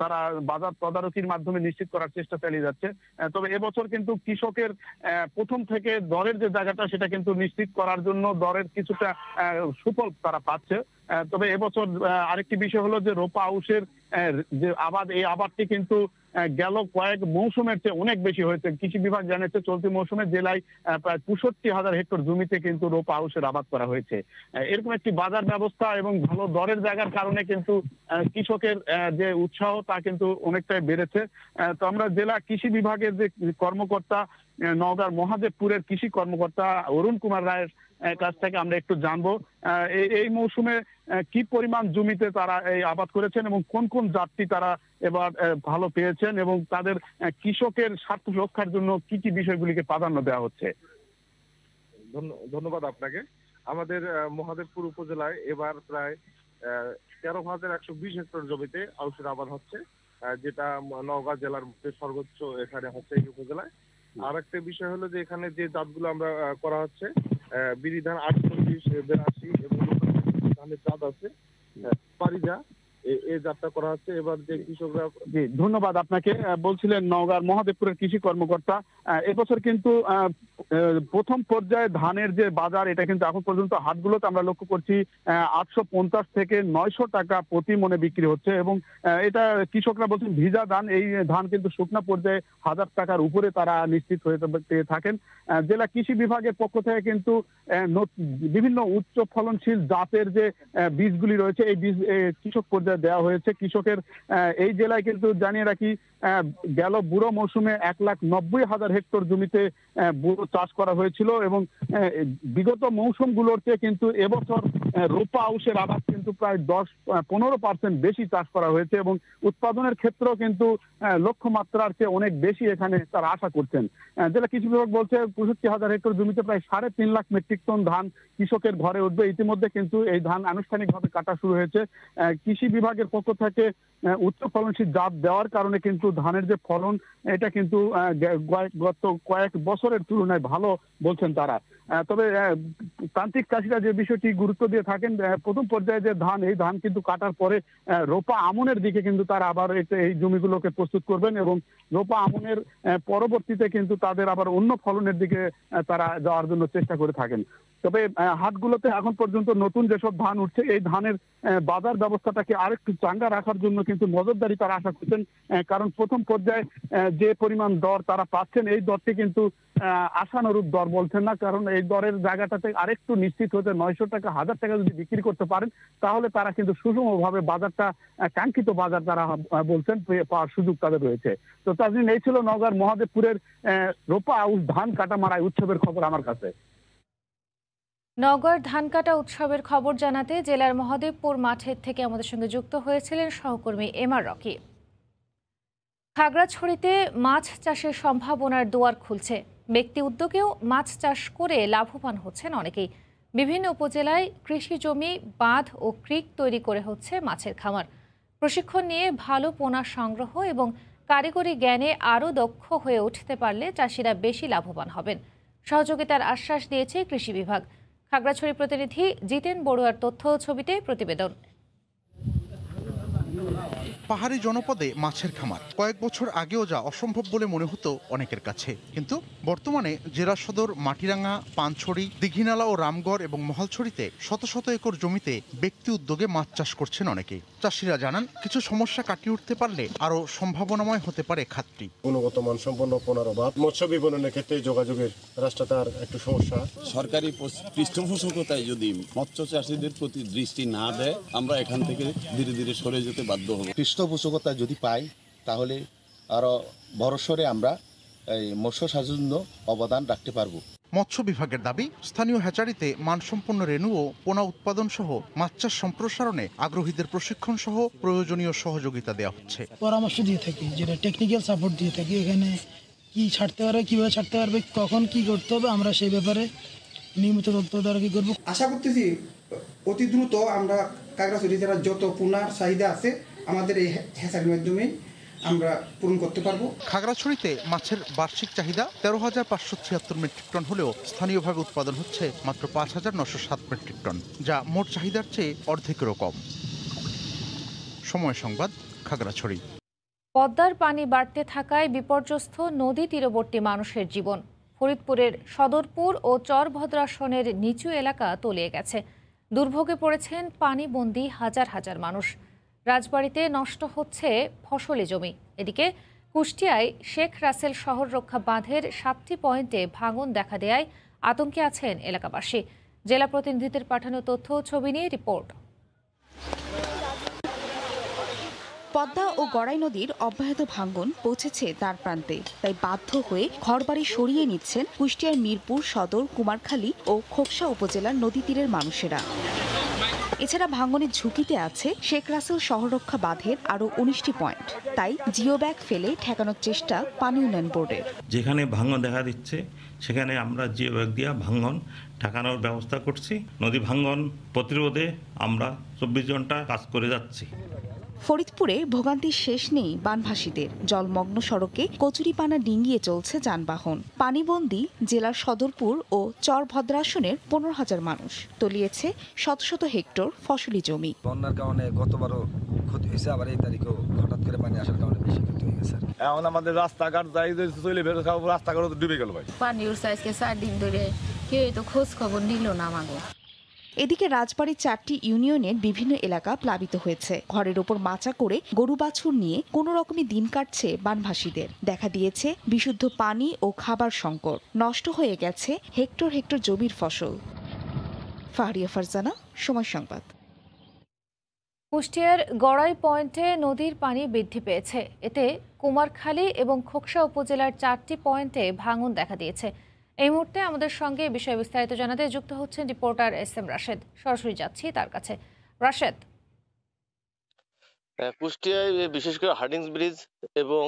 তারা বাজার তদারকির মাধ্যমে নিশ্চিত করার চেষ্টা চালিয়ে যাচ্ছে। তবে এবছর কিন্তু কৃষকের প্রথম থেকে দরের যে জায়গাটা সেটা কিন্তু নিশ্চিত করার জন্য দরের কিছুটা সুফল তারা পাচ্ছে। তবে এবছর আরেকটি বিষয় হলো যে রোপা আউশের যে আবাদ, এই আবাদটি কিন্তু গেল কয়েক মৌসুমের চেয়ে অনেক বেশি হয়েছে। কৃষি বিভাগ জানিয়েছে চলতি মৌসুমে জেলায় প্রায় 65,000 হেক্টর জমিতে কিন্তু রোপা আউশের আবাদ করা হয়েছে। এরকম একটি বাজার ব্যবস্থা এবং ভালো দরের জায়গার কারণে কিন্তু কৃষকের যে উৎসাহ তা কিন্তু অনেকটাই বেড়েছে। তো আমরা জেলা কৃষি বিভাগের যে কর্মকর্তা, নওগাঁর মহাদেবপুরের কৃষি কর্মকর্তা অরুণ কুমার রায়ের কাছ থেকে আমরা একটু জানবো এই মৌসুমে কি পরিমাণ জমিতে তারা এই আবাদ করেছেন এবং কোন কোন জাতটি তারা এবার ভালো পেয়েছেন এবং তাদের কৃষকের স্বার্থ রক্ষার জন্য কি কি বিষয়গুলিকে প্রাধান্য দেওয়া হচ্ছে। ধন্যবাদ আপনাকে। আমাদের মহাদেবপুর উপজেলায় এবার প্রায় 13,120 হেক্টর জমিতে আউশের আবাদ হচ্ছে, যেটা নওগাঁ জেলার মধ্যে সর্বোচ্চ এখানে হচ্ছে এই উপজেলায়। আর একটা বিষয় হলো যে এখানে যে জাতগুলো আমরা করা হচ্ছে, বিরি ধান 48, 82 এবং ধানের জাত আছে পারিজা, এই জাতটা করা হচ্ছে। এবার যে কৃষকরা। জি, ধন্যবাদ আপনাকে। বলছিলেন নওগাঁর মহাদেবপুরের কৃষি কর্মকর্তা। এবছর কিন্তু প্রথম পর্যায়ে ধানের যে বাজার, এটা কিন্তু এখন পর্যন্ত হাটগুলোতে আমরা লক্ষ্য করছি 850 থেকে 900 টাকা প্রতি মনে বিক্রি হচ্ছে এবং এটা কৃষকরা বলছেন ভিজা ধান, এই ধান কিন্তু শুকনা পর্যায়ে 1000 টাকার উপরে তারা নিশ্চিত হয়ে থাকেন। জেলা কৃষি বিভাগের পক্ষ থেকে কিন্তু বিভিন্ন উচ্চ ফলনশীল জাতের যে বীজগুলি রয়েছে, এই বীজ কৃষক পর্যায়ে দেওয়া হয়েছে। কৃষকের এই জেলায় কিন্তু জানিয়ে রাখি, গেল বুড়ো মৌসুমে 1,90,000 হেক্টর জমিতে বুড়ো চাষ করা হয়েছিল এবং বিগত মৌসুমগুলোতে কিন্তু এবছর রোপা আউশের আবাদ কিন্তু প্রায় 10-15% বেশি চাষ করা হয়েছে এবং উৎপাদনের ক্ষেত্রেও কিন্তু লক্ষ্যমাত্রার চেয়ে অনেক বেশি এখানে তারা আশা করছেন। জেলা কৃষি বিভাগ বলছে 65,000 হেক্টর জমিতে প্রায় 3.5 লাখ মেট্রিক টন ধান কৃষকের ঘরে উঠবে। ইতিমধ্যে কিন্তু এই ধান আনুষ্ঠানিকভাবে কাটা শুরু হয়েছে। কৃষি বিভাগের পক্ষ থেকে উচ্চ ফলনশীল জাত দেওয়ার কারণে কিন্তু ধানের যে ফলন, এটা কিন্তু গত কয়েক বছরের তুলনায় ভালো বলছেন তারা। তবে প্রান্তিক চাষিরা যে বিষয়টি গুরুত্ব দিয়ে থাকেন, প্রথম পর্যায়ে যে ধান, এই ধান কিন্তু কাটার পরে রোপা আমনের দিকে কিন্তু তারা আবার এই জমিগুলোকে প্রস্তুত করবেন এবং রোপা আমনের পরবর্তীতে কিন্তু তাদের আবার অন্য ফলনের দিকে তারা যাওয়ার জন্য চেষ্টা করে থাকেন। তবে হাটগুলোতে এখন পর্যন্ত নতুন যেসব ধান উঠছে, এই ধানের বাজার ব্যবস্থাটাকে আরেকটু চাঙ্গা রাখার জন্য কিন্তু নজরদারি তারা আশা করছেন। কারণ প্রথম পর্যায়ে যে পরিমাণ দর তারা পাচ্ছেন, এই দরটি কিন্তু আশানুরূপ দর বলছেন না। কারণ এই দরের জায়গাটাতে আরেকটু নিশ্চিত হতে 900 টাকা, 1000 টাকা যদি বিক্রি করতে পারেন, তাহলে তারা কিন্তু সুষমভাবে বাজারটা, কাঙ্ক্ষিত বাজার তারা বলছেন পাওয়ার সুযোগ তাদের রয়েছে। তো তাজরিন, এই ছিল নওগাঁর মহাদেবপুরের রোপা আউশ ধান কাটা মারাই উৎসবের খবর আমার কাছে। নওগাঁর ধান কাটা উৎসবের খবর জানাতে জেলার মহাদেবপুর মাঠের থেকে আমাদের সঙ্গে যুক্ত হয়েছিলেন সহকর্মী এমআর রকি। খাগড়াছড়িতে মাছ চাষের সম্ভাবনার দুয়ার খুলছে। ব্যক্তি উদ্যোগেও মাছ চাষ করে লাভবান হচ্ছেন অনেকেই। বিভিন্ন উপজেলায় কৃষি জমি, বাঁধ ও ক্রিক তৈরি করে হচ্ছে মাছের খামার। প্রশিক্ষণ নিয়ে ভালো পোনা সংগ্রহ এবং কারিগরি জ্ঞানে আরও দক্ষ হয়ে উঠতে পারলে চাষিরা বেশি লাভবান হবেন। সহযোগিতার আশ্বাস দিয়েছে কৃষি বিভাগ। খাগড়াছড়ি প্রতিনিধি জিতেন বড়ুয়ার তথ্য ছবিতে প্রতিবেদন। পাহাড়ি জনপদে মাছের খামার কয়েক বছর আগেও যা অসম্ভব বলে মনে হতো অনেকের কাছে, কিন্তু বর্তমানে জেলা সদর মাটিরাঙ্গা, পানছড়ি, দীঘিনালা ও রামগড় এবং মহালছড়িতে শত শত একর জমিতে ব্যক্তি উদ্যোগে মাছ চাষ করছেন অনেকেই। চাষিরা জানান, কিছু সমস্যা কাটিয়ে উঠতে পারলে আরও সম্ভাবনাময় হতে পারে খাতটি। গুণগত মানসম্পন্ন পোনার অভাব, মৎস্য বিপণনের ক্ষেত্রে যোগাযোগের রাস্তাটা একটু সমস্যা। সরকারি পৃষ্ঠপোষকতায় যদি মৎস্য চাষীদের প্রতি দৃষ্টি না দেয়, আমরা এখান থেকে ধীরে ধীরে সরে যেতে বাধ্য হব। পৃষ্ঠপোষকতা যদি পাই তাহলে আরো বড়সরে আমরা এই মৎস্য চাষের জন্য অবদান রাখতে পারবো। মৎস্য বিভাগের দাবি, স্থানীয় হ্যাচারিতে মানসম্পন্ন রেণু ও পোনা উৎপাদন সহ মাছ চাষ সম্প্রসারণে আগ্রহীদের প্রশিক্ষণ সহ প্রয়োজনীয় সহযোগিতা দেওয়া হচ্ছে। পরামর্শ দিয়ে থাকি, যেটা টেকনিক্যাল সাপোর্ট দিয়ে থাকি। এখানে কি ছাড়তে পারবে, কিভাবে ছাড়তে পারবে, কখন কি করতে হবে, আমরা সেই ব্যাপারে নিয়মিত তদারকি করব। আশা করতেছি অতি দ্রুত আমরা খাগড়াছড়ি জেলার যত পোনার চাহিদা আছে আমাদের এই হ্যাচারির মাধ্যমে আমরা পূরণ করতে পারবো। খাগড়াছড়িতে মাছের বার্ষিক চাহিদা 13,576 মেট্রিক টন হলেও স্থানীয়ভাবে উৎপাদন হচ্ছে মাত্র 5,907 মেট্রিক টন, যা মোট চাহিদার চেয়ে অর্ধেকেরও কম। সময় সংবাদ, খাগড়াছড়ি। পদ্মার পানি বাড়তে থাকায় বিপর্যস্ত নদী তীরবর্তী মানুষের জীবন। ফরিদপুরের সদরপুর ও চরভদ্রাসনের নিচু এলাকা তলিয়ে গেছে। দুর্ভোগে পড়েছেন পানিবন্দী হাজার হাজার মানুষ। রাজবাড়িতে নষ্ট হচ্ছে ফসলি জমি। এদিকে কুষ্টিয়ায় শেখ রাসেল শহর রক্ষা বাঁধের 7টি পয়েন্টে ভাঙন দেখা দেয়ায় আতঙ্কে আছেন এলাকাবাসী। জেলা প্রতিনিধিদের পাঠানো তথ্য ছবি নিয়ে রিপোর্ট। পদ্মা ও গড়াই নদীর অব্যাহত ভাঙন পৌঁছেছে তার প্রান্তে, তাই বাধ্য হয়ে ঘরবাড়ি সরিয়ে নিচ্ছেন কুষ্টিয়ার মিরপুর সদর, কুমারখালী ও খোকসা উপজেলার নদী তীরের মানুষেরা। এছাড়া ভাঙনের ঝুঁকিতে আছে শেখ রাসেল শহররক্ষা বাঁধের আরও 19টি পয়েন্ট। তাই জিও ব্যাগ ফেলে ঠেকানোর চেষ্টা পানি উন্নয়ন বোর্ডের। যেখানে ভাঙন দেখা দিচ্ছে সেখানে আমরা জিও ব্যাগ দিয়ে ভাঙন ঠেকানোর ব্যবস্থা করছি। নদী ভাঙন প্রতিরোধে আমরা 24 ঘন্টা কাজ করে যাচ্ছি। ফরিদপুরে ভোগান্তির শেষ নেই বানভাসীদের। জলমগ্ন সড়কে কচুরিপানা ডিঙ্গিয়ে চলছে যানবাহন। পানিবন্দী জেলার সদরপুর ও চরভদ্রাসনের 15,000 মানুষ। তলিয়েছে শত শত হেক্টর ফসলি জমি। বন্যার কারণে গতবারও ক্ষতি হয়েছে, আবার এই তারিখেও হঠাৎ করে পানি আসার কারণে বেশি ক্ষতি হয়ে গেছে। এখন আমাদের রাস্তাঘাট যাই চলে বের রাস্তাঘাট ডুবে গেল ভাই। পানি উঠছে আজকে 4 দিন ধরে, কেউ তো খোঁজ খবর নিল না আমাগো। এদিকে রাজবাড়ির 4টি ইউনিয়নের বিভিন্ন এলাকা প্লাবিত হয়েছে। ঘরের ওপর মাচা করে গরু বাছুর নিয়ে কোনো রকমে দিন কাটছে বানভাসীদের। দেখা দিয়েছে বিশুদ্ধ পানি ও খাবার সংকট। নষ্ট হয়ে গেছে হেক্টর হেক্টর জমির ফসল। ফাহরিয়া ফারজানা, সময় সংবাদ। কুষ্টিয়ার গড়াই পয়েন্টে নদীর পানি বৃদ্ধি পেয়েছে। এতে কুমারখালী এবং খোকসা উপজেলার 4টি পয়েন্টে ভাঙন দেখা দিয়েছে। এই মুহূর্তে আমাদের সঙ্গে বিষয়ে বিস্তারিত জানাতে যুক্ত হচ্ছেন রিপোর্টার এস.এম. রাশেদ। সরাসরি যাচ্ছি তার কাছে। রাশেদ, কুষ্টিয়ায় বিশেষ করে হার্ডিংস ব্রিজ এবং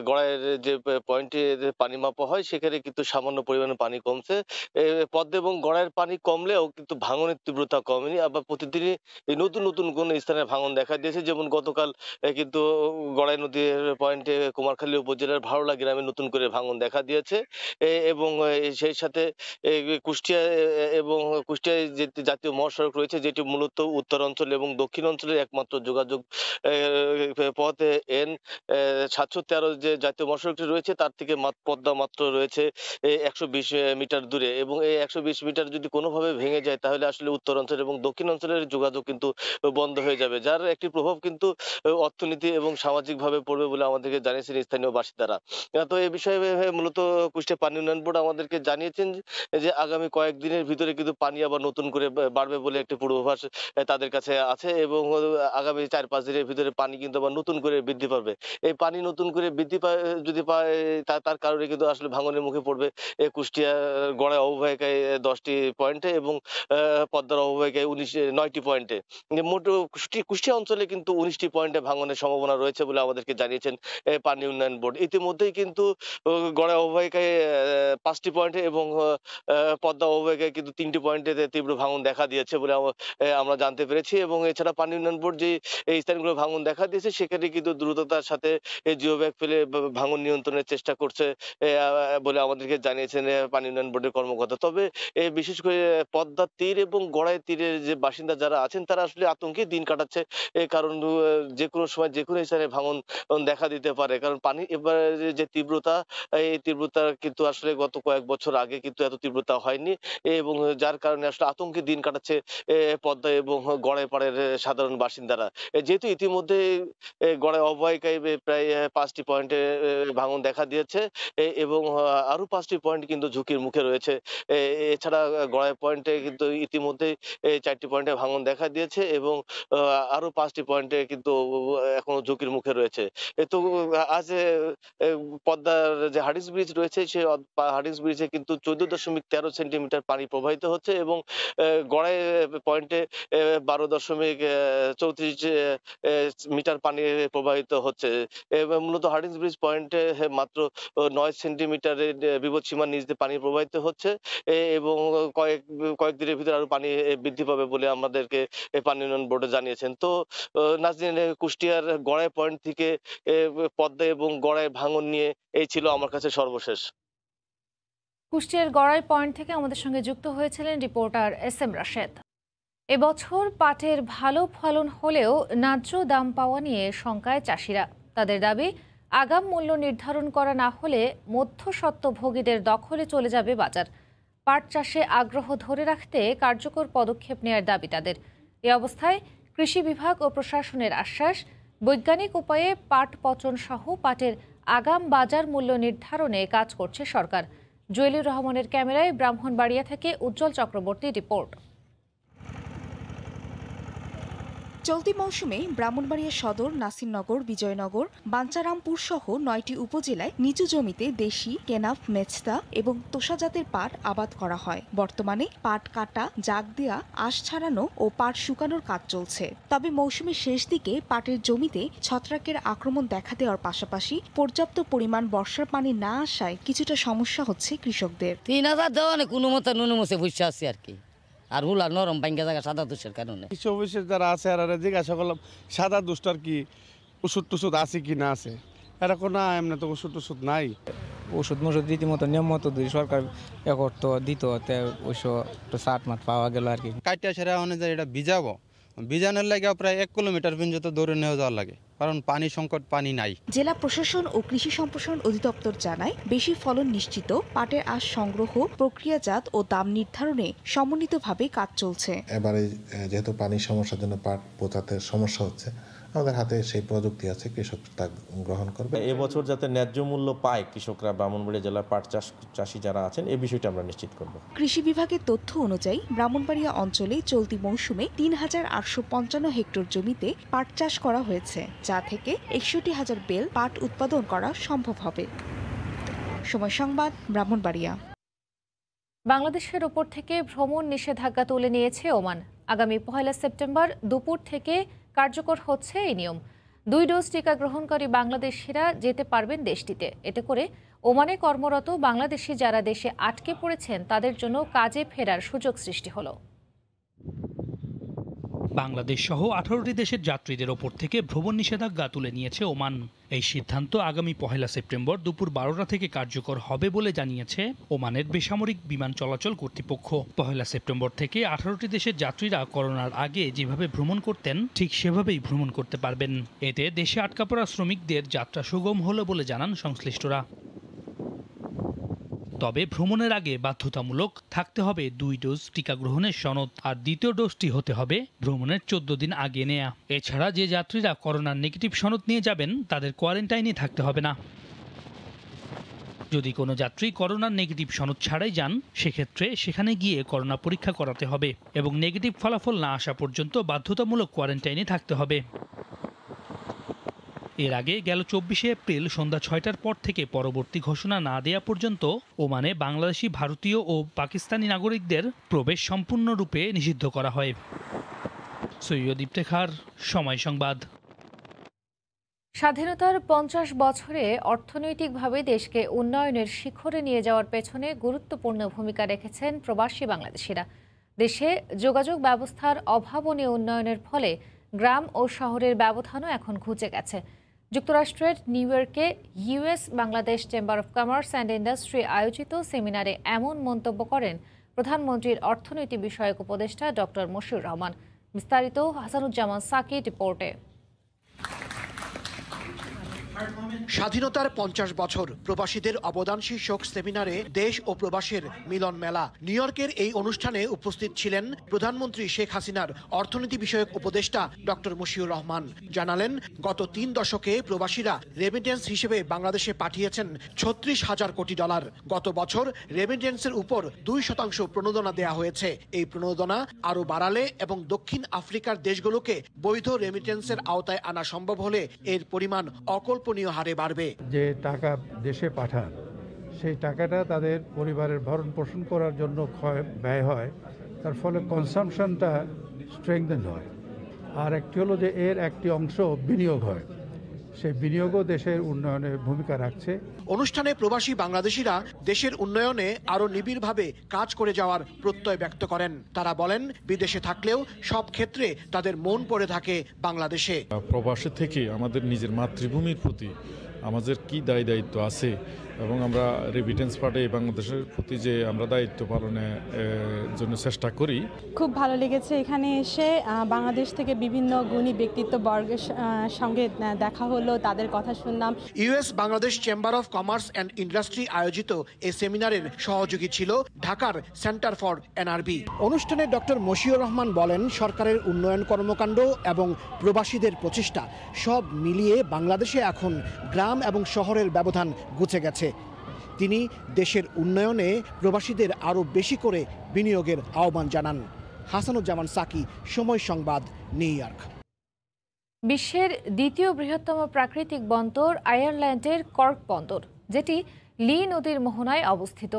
গড়াইয়ের যে পয়েন্টে পানি মাপা হয় সেখানে কিন্তু সামান্য পরিমাণে পানি কমছে। পদ্মা এবং গড়াইয়ের পানি কমলেও কিন্তু ভাঙনের তীব্রতা কমেনি। আবার প্রতিদিনই নতুন নতুন কোন স্থানে ভাঙন দেখা দিয়েছে। যেমন গতকাল কিন্তু গড়াই নদীর পয়েন্টে কুমারখালী উপজেলার ভারোলা গ্রামে নতুন করে ভাঙন দেখা দিয়েছে। এবং সেই সাথে কুষ্টিয়ায় যে জাতীয় মহাসড়ক রয়েছে, যেটি মূলত উত্তর অঞ্চল এবং দক্ষিণ অঞ্চলের একমাত্র যোগাযোগ পথ N713 যে জাতীয় মহাসড়কটি রয়েছে তার থেকে পদ্মা মাত্র রয়েছে 120 মিটার দূরে। এবং এই 120 মিটার যদি কোনোভাবে ভেঙে যায় তাহলে আসলে উত্তর অঞ্চল এবং দক্ষিণ অঞ্চলের যোগাযোগ কিন্তু বন্ধ হয়ে যাবে, যার একটি প্রভাব কিন্তু অর্থনীতি এবং সামাজিকভাবে পড়বে বলে আমাদেরকে জানিয়েছেন স্থানীয় বাসিন্দারা। তো এই বিষয়ে মূলত কুষ্টিয়া পানি উন্নয়ন বোর্ড আমাদেরকে জানিয়েছেন যে আগামী কয়েকদিনের ভিতরে কিন্তু পানি আবার নতুন করে বাড়বে বলে একটি পূর্বাভাস তাদের কাছে আছে এবং আগামী 4-5 দিনের ভিতরে পানি কিন্তু আবার নতুন করে বৃদ্ধি বৃদ্ধি পাবে। এই পানি নতুন করে বৃদ্ধি পায় যদি পায় তার কারণে কিন্তু আসলে ভাঙনের মুখে পড়বে কুষ্টিয়া গড়াই অববাহিকায় 10টি পয়েন্টে এবং পদ্মার অববাহিকায় 9টি পয়েন্টে। মোট কুষ্টিয়া অঞ্চলে কিন্তু 19টি পয়েন্টে ভাঙনের সম্ভাবনা রয়েছে বলে আমাদেরকে জানিয়েছেন পানি উন্নয়ন বোর্ড। ইতিমধ্যেই কিন্তু গড়াই অববাহিকায় 5টি পয়েন্টে এবং পদ্মা অববাহিকায় কিন্তু 3টি পয়েন্টে তীব্র ভাঙন দেখা দিয়েছে বলে আমরা জানতে পেরেছি এবং এছাড়া পানি উন্নয়ন বোর্ড যে এই স্থানগুলো ভাঙন দেখা দিয়েছে সেখানে কিন্তু দ্রুততার সাথে জিও ব্যাগ ফেলে ভাঙন নিয়ন্ত্রণের চেষ্টা করছে বলে আমাদেরকে জানিয়েছেন পানি উন্নয়ন বোর্ডের কর্মকর্তা। তবে বিশেষ করে পদ্মার তীর এবং গড়াই তীরের যে বাসিন্দা যারা আছেন তারা আসলে আতঙ্কে দিন কাটাচ্ছে, কারণ যে কোনো সময় যে কোনো স্থানে ভাঙন দেখা দিতে পারে। কারণ পানি এবার যে তীব্রতা, এই তীব্রতা কিন্তু আসলে গত কয়েক বছর আগে কিন্তু এত তীব্রতা হয়নি এবং যার কারণে আসলে আতঙ্কে দিন কাটাচ্ছে পদ্মা এবং গড়াই পাড়ের সাধারণ বাসিন্দারা। যেহেতু ইতিমধ্যে গড়াই অববাহিকায় প্রায় 5টি পয়েন্টে ভাঙন দেখা দিয়েছে এবং আরো 5টি পয়েন্ট কিন্তু ঝুঁকির মুখে রয়েছে। এছাড়া গড়াই পয়েন্টে কিন্তু ইতিমধ্যে 4টি পয়েন্টে ভাঙন দেখা দিয়েছে এবং আরো 5টি পয়েন্টে কিন্তু এখনো ঝুঁকির মুখে রয়েছে। তো আজ পদ্মার যে হার্ডিঞ্জ ব্রিজ রয়েছে সেই হার্ডিঞ্জ ব্রিজে কিন্তু 14.13 সেন্টিমিটার পানি প্রবাহিত হচ্ছে এবং গড়াই পয়েন্টে 12.34 মিটার পানি প্রবাহিত হচ্ছে। মূলত হার্ডিঞ্জ ব্রিজ পয়েন্টে মাত্র 9 সেন্টিমিটারের বিপদসীমার নিচ দিয়ে পানি প্রবাহিত হচ্ছে এবং কয়েকদিনের ভিতরে আরো পানি বৃদ্ধি পাবে বলে আমাদেরকে পানি উন্নয়ন বোর্ডে জানিয়েছেন। তো নাজনীন, কুষ্টিয়ার গড়াই পয়েন্ট থেকে পদ্মা এবং গড়াই ভাঙন নিয়ে এই ছিল আমার কাছে সর্বশেষ। কুষ্টিয়ার গড়াই পয়েন্ট থেকে আমাদের সঙ্গে যুক্ত হয়েছিলেন রিপোর্টার SM রাশেদ। এবছর পাটের ভালো ফলন হলেও ন্যায্য দাম পাওয়া নিয়ে শঙ্কায় চাষিরা। তাদের দাবি, আগাম মূল্য নির্ধারণ করা না হলে মধ্যস্বত্বভোগীদের দখলে চলে যাবে বাজার। পাট চাষে আগ্রহ ধরে রাখতে কার্যকর পদক্ষেপ নেওয়ার দাবি তাদের। এ অবস্থায় কৃষি বিভাগ ও প্রশাসনের আশ্বাস, বৈজ্ঞানিক উপায়ে পাট পচন সহ পাটের আগাম বাজার মূল্য নির্ধারণে কাজ করছে সরকার। জুয়েলুর রহমানের ক্যামেরায় ব্রাহ্মণবাড়িয়া থেকে উজ্জ্বল চক্রবর্তীর রিপোর্ট। চলতি মৌসুমে ব্রাহ্মণবাড়িয়া সদর, নাসিরনগর, বিজয়নগর, বাঞ্চারামপুর সহ 9টি উপজেলায় নিচু জমিতে দেশি, কেনাফ, মেছতা এবং তোষা জাতের পাট আবাদ করা হয়। বর্তমানে পাট কাটা, জাগ দেয়া, আঁশ ছাড়ানো ও পাট শুকানোর কাজ চলছে। তবে মৌসুমের শেষ দিকে পাটের জমিতে ছত্রাকের আক্রমণ দেখা দেওয়ার পাশাপাশি পর্যাপ্ত পরিমাণ বর্ষার পানি না আসায় কিছুটা সমস্যা হচ্ছে কৃষকদের। 3000 দেওয়া কোনো মতো নুনমুছে বসে আছে আর কি, আর হুলা নরম ভাঙ্গা জায়গা সাদা দোষের কারণে। কৃষি অফিসের যারা আছে আর জিজ্ঞাসা করলাম সাদা দোষটার কি ওষুধ টুষুধ আছে কি না আছে, এরকম না এমনি তো ওষুধ টুষুধ নাই। ওষুধ মষুধ রীতিমতো নিয়ম মতো সরকার এ করতো দিত, ওইসব একটু সাট মাঠ পাওয়া গেল আর কি। কাটিয়া সেরা অনুযায়ী এটা ভিজাবো, ভিজানোর লাগে প্রায় 1 কিলোমিটার পর্যন্ত দৌড়ে নিয়ে যাওয়া লাগে, কারণ পানি সংকট, পানি নাই। জেলা প্রশাসন ও কৃষি সম্প্রসারণ অধিদপ্তর জানায়, বেশি ফলন নিশ্চিত, পাটের আঁশ সংগ্রহ, প্রক্রিয়াজাত ও দাম নির্ধারণে সমন্বিতভাবে কাজ চলছে। এবারে যেহেতু পানির সমস্যার জন্য পাট পচাতে সমস্যা হচ্ছে, আমাদের হাতে সেই প্রযুক্তি আছে, কৃষক তা গ্রহণ করবে। এবছর যাতে ন্যায্য মূল্য পায় কৃষকরা, ব্রাহ্মণবাড়িয়া জেলার পাট চাষি যারা আছেন, এই বিষয়টা আমরা নিশ্চিত করব। কৃষি বিভাগের তথ্য অনুযায়ী ব্রাহ্মণবাড়িয়া অঞ্চলে চলতি মৌসুমে 3855 হেক্টর জমিতে পাট চাষ করা হয়েছে, যা থেকে 61,000 বেল পাট উৎপাদন করা সম্ভব হবে। সময় সংবাদ, ব্রাহ্মণবাড়িয়া। বাংলাদেশের ওপর থেকে ভ্রমণ নিষেধাজ্ঞা তুলে নিয়েছে ওমান। আগামী 1 সেপ্টেম্বর দুপুর থেকে কার্যকর হচ্ছে এই নিয়ম। 2 ডোজ টিকা গ্রহণকারী বাংলাদেশিরা যেতে পারবেন দেশটিতে। এতে করে ওমানে কর্মরত বাংলাদেশি যারা দেশে আটকে পড়েছেন তাদের জন্য কাজে ফেরার সুযোগ সৃষ্টি হলো। বাংলাদেশ সহ 18টি দেশের যাত্রীদের ওপর থেকে ভ্রমণ নিষেধাজ্ঞা তুলে নিয়েছে ওমান। এই সিদ্ধান্ত আগামী 1 সেপ্টেম্বর দুপুর 12টা থেকে কার্যকর হবে বলে জানিয়েছে ওমানের বেসামরিক বিমান চলাচল কর্তৃপক্ষ। 1 সেপ্টেম্বর থেকে 18টি দেশের যাত্রীরা করোনার আগে যেভাবে ভ্রমণ করতেন ঠিক সেভাবেই ভ্রমণ করতে পারবেন। এতে দেশে আটকা পড়া শ্রমিকদের যাত্রা সুগম হলো বলে জানান সংশ্লিষ্টরা। তবে ভ্রমণের আগে বাধ্যতামূলক থাকতে হবে 2 ডোজ টিকা গ্রহণের সনদ, আর দ্বিতীয় ডোজটি হতে হবে ভ্রমণের 14 দিন আগে নেয়া। এছাড়া যে যাত্রীরা করোনার নেগেটিভ সনদ নিয়ে যাবেন তাদের কোয়ারেন্টাইনে থাকতে হবে না। যদি কোনো যাত্রী করোনার নেগেটিভ সনদ ছাড়াই যান, সেক্ষেত্রে সেখানে গিয়ে করোনা পরীক্ষা করাতে হবে এবং নেগেটিভ ফলাফল না আসা পর্যন্ত বাধ্যতামূলক কোয়ারেন্টাইনে থাকতে হবে। এর আগে গেল 24শে এপ্রিল সন্ধ্যা 6টার পর থেকে পরবর্তী ঘোষণা না দেয়া পর্যন্ত ওমানে বাংলাদেশি, ভারতীয় ও পাকিস্তানি নাগরিকদের প্রবেশ সম্পূর্ণরূপে নিষিদ্ধ করা হয়। সৈয়দ ইফতেখার, সময় সংবাদ। স্বাধীনতার 50 বছরে অর্থনৈতিকভাবে দেশকে উন্নয়নের শিখরে নিয়ে যাওয়ার পেছনে গুরুত্বপূর্ণ ভূমিকা রেখেছেন প্রবাসী বাংলাদেশিরা। দেশে যোগাযোগ ব্যবস্থার অভাবনীয় উন্নয়নের ফলে গ্রাম ও শহরের ব্যবধানও এখন ঘুচে গেছে। যুক্তরাষ্ট্রের নিউ ইয়র্কে US Bangladesh chamber of commerce and industry আয়োজিত সেমিনারে এমন মন্তব্য করেন প্রধানমন্ত্রীর অর্থনীতি বিষয়ক উপদেষ্টা ডক্টর মশিউর রহমান। বিস্তারিত হাসানুজ্জামান সাকি রিপোর্টে। স্বাধীনতার 50 বছর প্রবাসীদের অবদান শীর্ষক সেমিনারে দেশ ও প্রবাসের মিলন মেলা। নিউ ইয়র্কের এই অনুষ্ঠানে উপস্থিত ছিলেন প্রধানমন্ত্রী শেখ হাসিনার অর্থনীতি বিষয়ক উপদেষ্টা ডক্টর মশিউর রহমান। জানালেন, গত 3 দশকে প্রবাসীরা রেমিটেন্স হিসেবে বাংলাদেশে পাঠিয়েছেন 36,000 কোটি ডলার। গত বছর রেমিটেন্সের উপর 2% প্রণোদনা দেয়া হয়েছে। এই প্রণোদনা আরও বাড়ালে এবং দক্ষিণ আফ্রিকার দেশগুলোকে বৈধ রেমিটেন্সের আওতায় আনা সম্ভব হলে এর পরিমাণ অকল্পনীয় হারে বাড়বে। যে টাকা দেশে পাঠান সেই টাকাটা তাদের পরিবারের ভরণ পোষণ করার জন্য ব্যয় হয়, তার ফলে কনসামশনটা স্ট্রেংথেন হয়। আর একটি হলো যে এর একটি অংশ বিনিয়োগ হয়, সেই বিনিয়োগও দেশের উন্নয়নে ভূমিকা রাখছে। অনুষ্ঠানে প্রবাসী বাংলাদেশিরা দেশের উন্নয়নে আরো নিবিড়ভাবে কাজ করে যাওয়ার প্রত্যয় ব্যক্ত করেন। তারা বলেন, বিদেশে থাকলেও সব ক্ষেত্রে তাদের মন পড়ে থাকে বাংলাদেশে। প্রবাসে থেকে আমাদের নিজের মাতৃভূমির প্রতি আমাদের কি দায়িত্ব আছে এবং আমরা রেমিটেন্স পাঠাই বাংলাদেশের প্রতি যে আমরা দায়িত্ব পালনের জন্য চেষ্টা করি। খুব ভালো লেগেছে এখানে এসে। বাংলাদেশ থেকে বিভিন্ন গুণী ব্যক্তিত্ব বর্গের সঙ্গে দেখা হলো, তাদের কথা শুনলাম। US Bangladesh chamber of commerce and industry আয়োজিত এই সেমিনারের সহযোগী ছিল ঢাকার সেন্টার ফর এনআরবি। অনুষ্ঠানে ডক্টর মশিউর রহমান বলেন, সরকারের উন্নয়ন কর্মকাণ্ড এবং প্রবাসীদের প্রচেষ্টা সব মিলিয়ে বাংলাদেশে এখন গ্রাম এবং শহরের ব্যবধান ঘুচে গেছে। তিনি দেশের উন্নয়নে প্রবাসীদের আরও বেশি করে বিনিয়োগের আহ্বান জানান। হাসানুজ্জামান সাকি, সময় সংবাদ, নিউ ইয়র্ক। বিশ্বের দ্বিতীয় বৃহত্তম প্রাকৃতিক বন্দর আয়ারল্যান্ডের কর্ক বন্দর, যেটি লি নদীর মোহনায় অবস্থিত।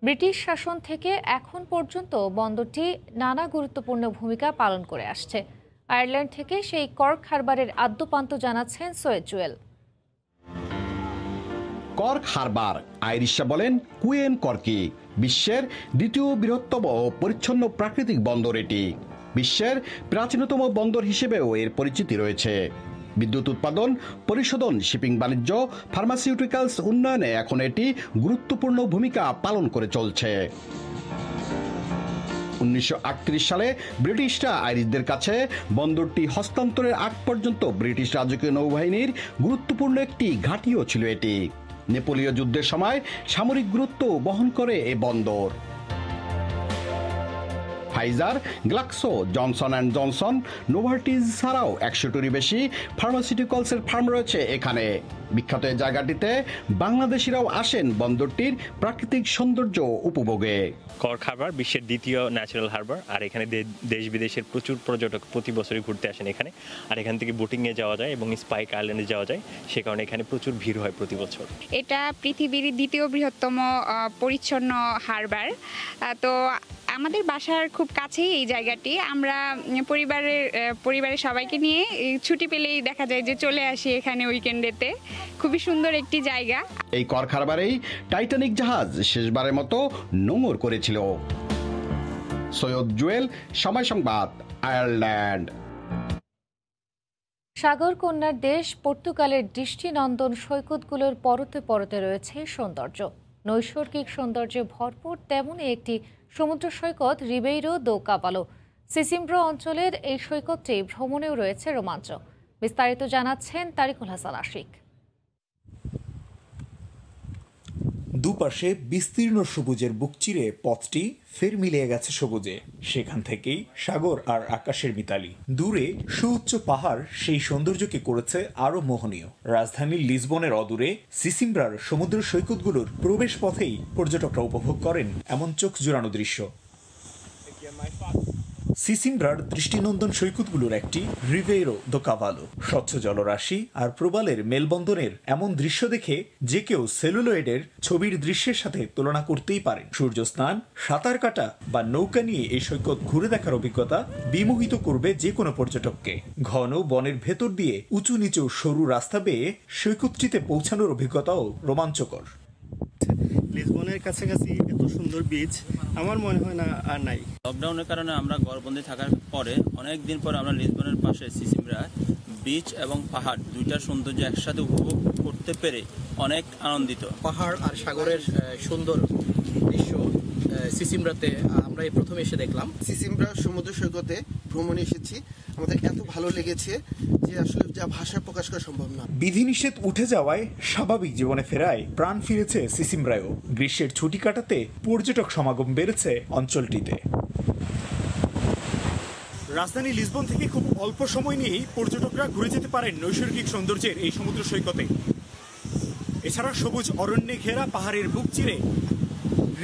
ব্রিটিশ শাসন থেকে এখন পর্যন্ত বন্দরটি নানা গুরুত্বপূর্ণ ভূমিকা পালন করে আসছে। আয়ারল্যান্ড থেকে সেই কর্ক হারবারের আদ্যপান্ত জানাচ্ছেন সৈয়দ জুয়েল। কর্ক হারবার, আইরিশরা বলেন কুয়েন কর্কি, বিশ্বের দ্বিতীয় বৃহত্তম ও পরিচ্ছন্ন প্রাকৃতিক বন্দর এটি। বিশ্বের প্রাচীনতম বন্দর হিসেবেও এর পরিচিতি রয়েছে। বিদ্যুৎ উৎপাদন, পরিশোধন, শিপিং বাণিজ্য, ফার্মাসিউটিক্যালস উন্নয়নে এখন এটি গুরুত্বপূর্ণ ভূমিকা পালন করে চলছে। 1938 সালে ব্রিটিশরা আইরিশদের কাছে বন্দরটি হস্তান্তরের আগ পর্যন্ত ব্রিটিশ রাজকীয় নৌবাহিনীর গুরুত্বপূর্ণ একটি ঘাঁটিও ছিল এটি। নেপোলীয় যুদ্ধের সময় সামরিক গুরুত্ব বহন করে এ বন্দর। Pfizer, Glaxo, Johnson and Johnson, Novartis ছাড়াও 100টিরও বেশি ফার্মাসিউটিক্যালসের ফার্ম রয়েছে এখানে। বিখ্যাত এই জায়গাটিতে বাংলাদেশিরাও আসেন বন্দরটির প্রাকৃতিক সৌন্দর্য উপভোগে। কর্ক হারবার বিশ্বের দ্বিতীয় ন্যাচারাল হারবার, আর এখানে দেশ বিদেশের প্রচুর পর্যটক প্রতি বছরই ঘুরতে আসেন এখানে। আর এখান থেকে বোটিংয়ে যাওয়া যায় এবং স্পাইক আইল্যান্ডে যাওয়া যায়, সে কারণে এখানে প্রচুর ভিড় হয় প্রতি বছর। এটা পৃথিবীর দ্বিতীয় বৃহত্তম পরিচ্ছন্ন হারবার। তো আমাদের বাসার খুব কাছেই এই জায়গাটি। আমরা পরিবারের সবাইকে নিয়ে ছুটি পেলেই দেখা যায় যে চলে আসি এখানে উইকেন্ডেতে। খুবই সুন্দর একটি জায়গা। এই কর্ক হারবারেই টাইটানিক জাহাজ শেষবারের মতো নোঙর করেছিল। সৈয়দ জুয়েল, সময় সংবাদ, আয়ারল্যান্ড। সাগর কন্যার দেশ পর্তুগালের দৃষ্টিনন্দন সৈকতগুলোর পরতে পরতে রয়েছে সৌন্দর্য। নৈসর্গিক সৌন্দর্যে ভরপুর তেমনই একটি সমুদ্র সৈকত রিবেইরো দো কাভালো। সিসিমব্রো অঞ্চলের এই সৈকতটি ভ্রমণেও রয়েছে রোমাঞ্চ। বিস্তারিত জানাচ্ছেন তারিকুল হাসান আশিক। দুপাশে বিস্তীর্ণ সবুজের বুক চিরে পথটি ফের মিলিয়ে গেছে সবুজে। সেখান থেকেই সাগর আর আকাশের মিতালি। দূরে সুউচ্চ পাহাড় সেই সৌন্দর্যকে করেছে আরো মোহনীয়। রাজধানী লিসবনের অদূরে সিসিমব্রার সমুদ্র সৈকতগুলোর প্রবেশ পথেই পর্যটকরা উপভোগ করেন এমন চোখ জোড়ানো দৃশ্য। সিসিমব্রার দৃষ্টিনন্দন সৈকতগুলোর একটি রিভেইরো দো কাভালো। স্বচ্ছ জলরাশি আর প্রবালের মেলবন্ধনের এমন দৃশ্য দেখে যে কেউ সেলুলয়েডের ছবির দৃশ্যের সাথে তুলনা করতেই পারেন। সূর্য স্নান, সাঁতার কাটা বা নৌকা নিয়ে এই সৈকত ঘুরে দেখার অভিজ্ঞতা বিমোহিত করবে যে কোনো পর্যটককে। ঘন বনের ভেতর দিয়ে উঁচু নিচু সরু রাস্তা বেয়ে সৈকতটিতে পৌঁছানোর অভিজ্ঞতাও রোমাঞ্চকর। লিসবনের কাছাকাছি এত সুন্দর বিচ আমার মনে হয় না আর নাই। লকডাউনের কারণে আমরা ঘরবন্দি থাকার পরে অনেক দিন পর আমরা লিসবনের পাশে সিসিমব্রা বিচ এবং পাহাড় দুইটার সৌন্দর্য একসাথে উপভোগ করতে পেরে অনেক আনন্দিত। পাহাড় আর সাগরের সুন্দর দৃশ্য সিসিমব্রাতে আমরা এই প্রথম এসে দেখলাম। সিসিমব্রা সমুদ্র সৈকতে ভ্রমণে এসেছি, আমাদের এত ভালো লেগেছে যে আসলে যা ভাষায় প্রকাশ করা সম্ভব না। বিধিনিষেধ উঠে যাওয়ায় স্বাভাবিক জীবনে ফেরায় প্রাণ ফিরেছে সিসিমব্রায়ও। গ্রীষ্মের ছুটি কাটাতে পর্যটক সমাগম বেড়েছে অঞ্চলটিতে। রাজধানী লিসবন থেকে খুব অল্প সময় নিয়েই পর্যটকরা ঘুরে যেতে পারেন নৈসর্গিক সৌন্দর্যের এই সমুদ্র সৈকতে। এছাড়া সবুজ অরণ্যে ঘেরা পাহাড়ের বুক চিরে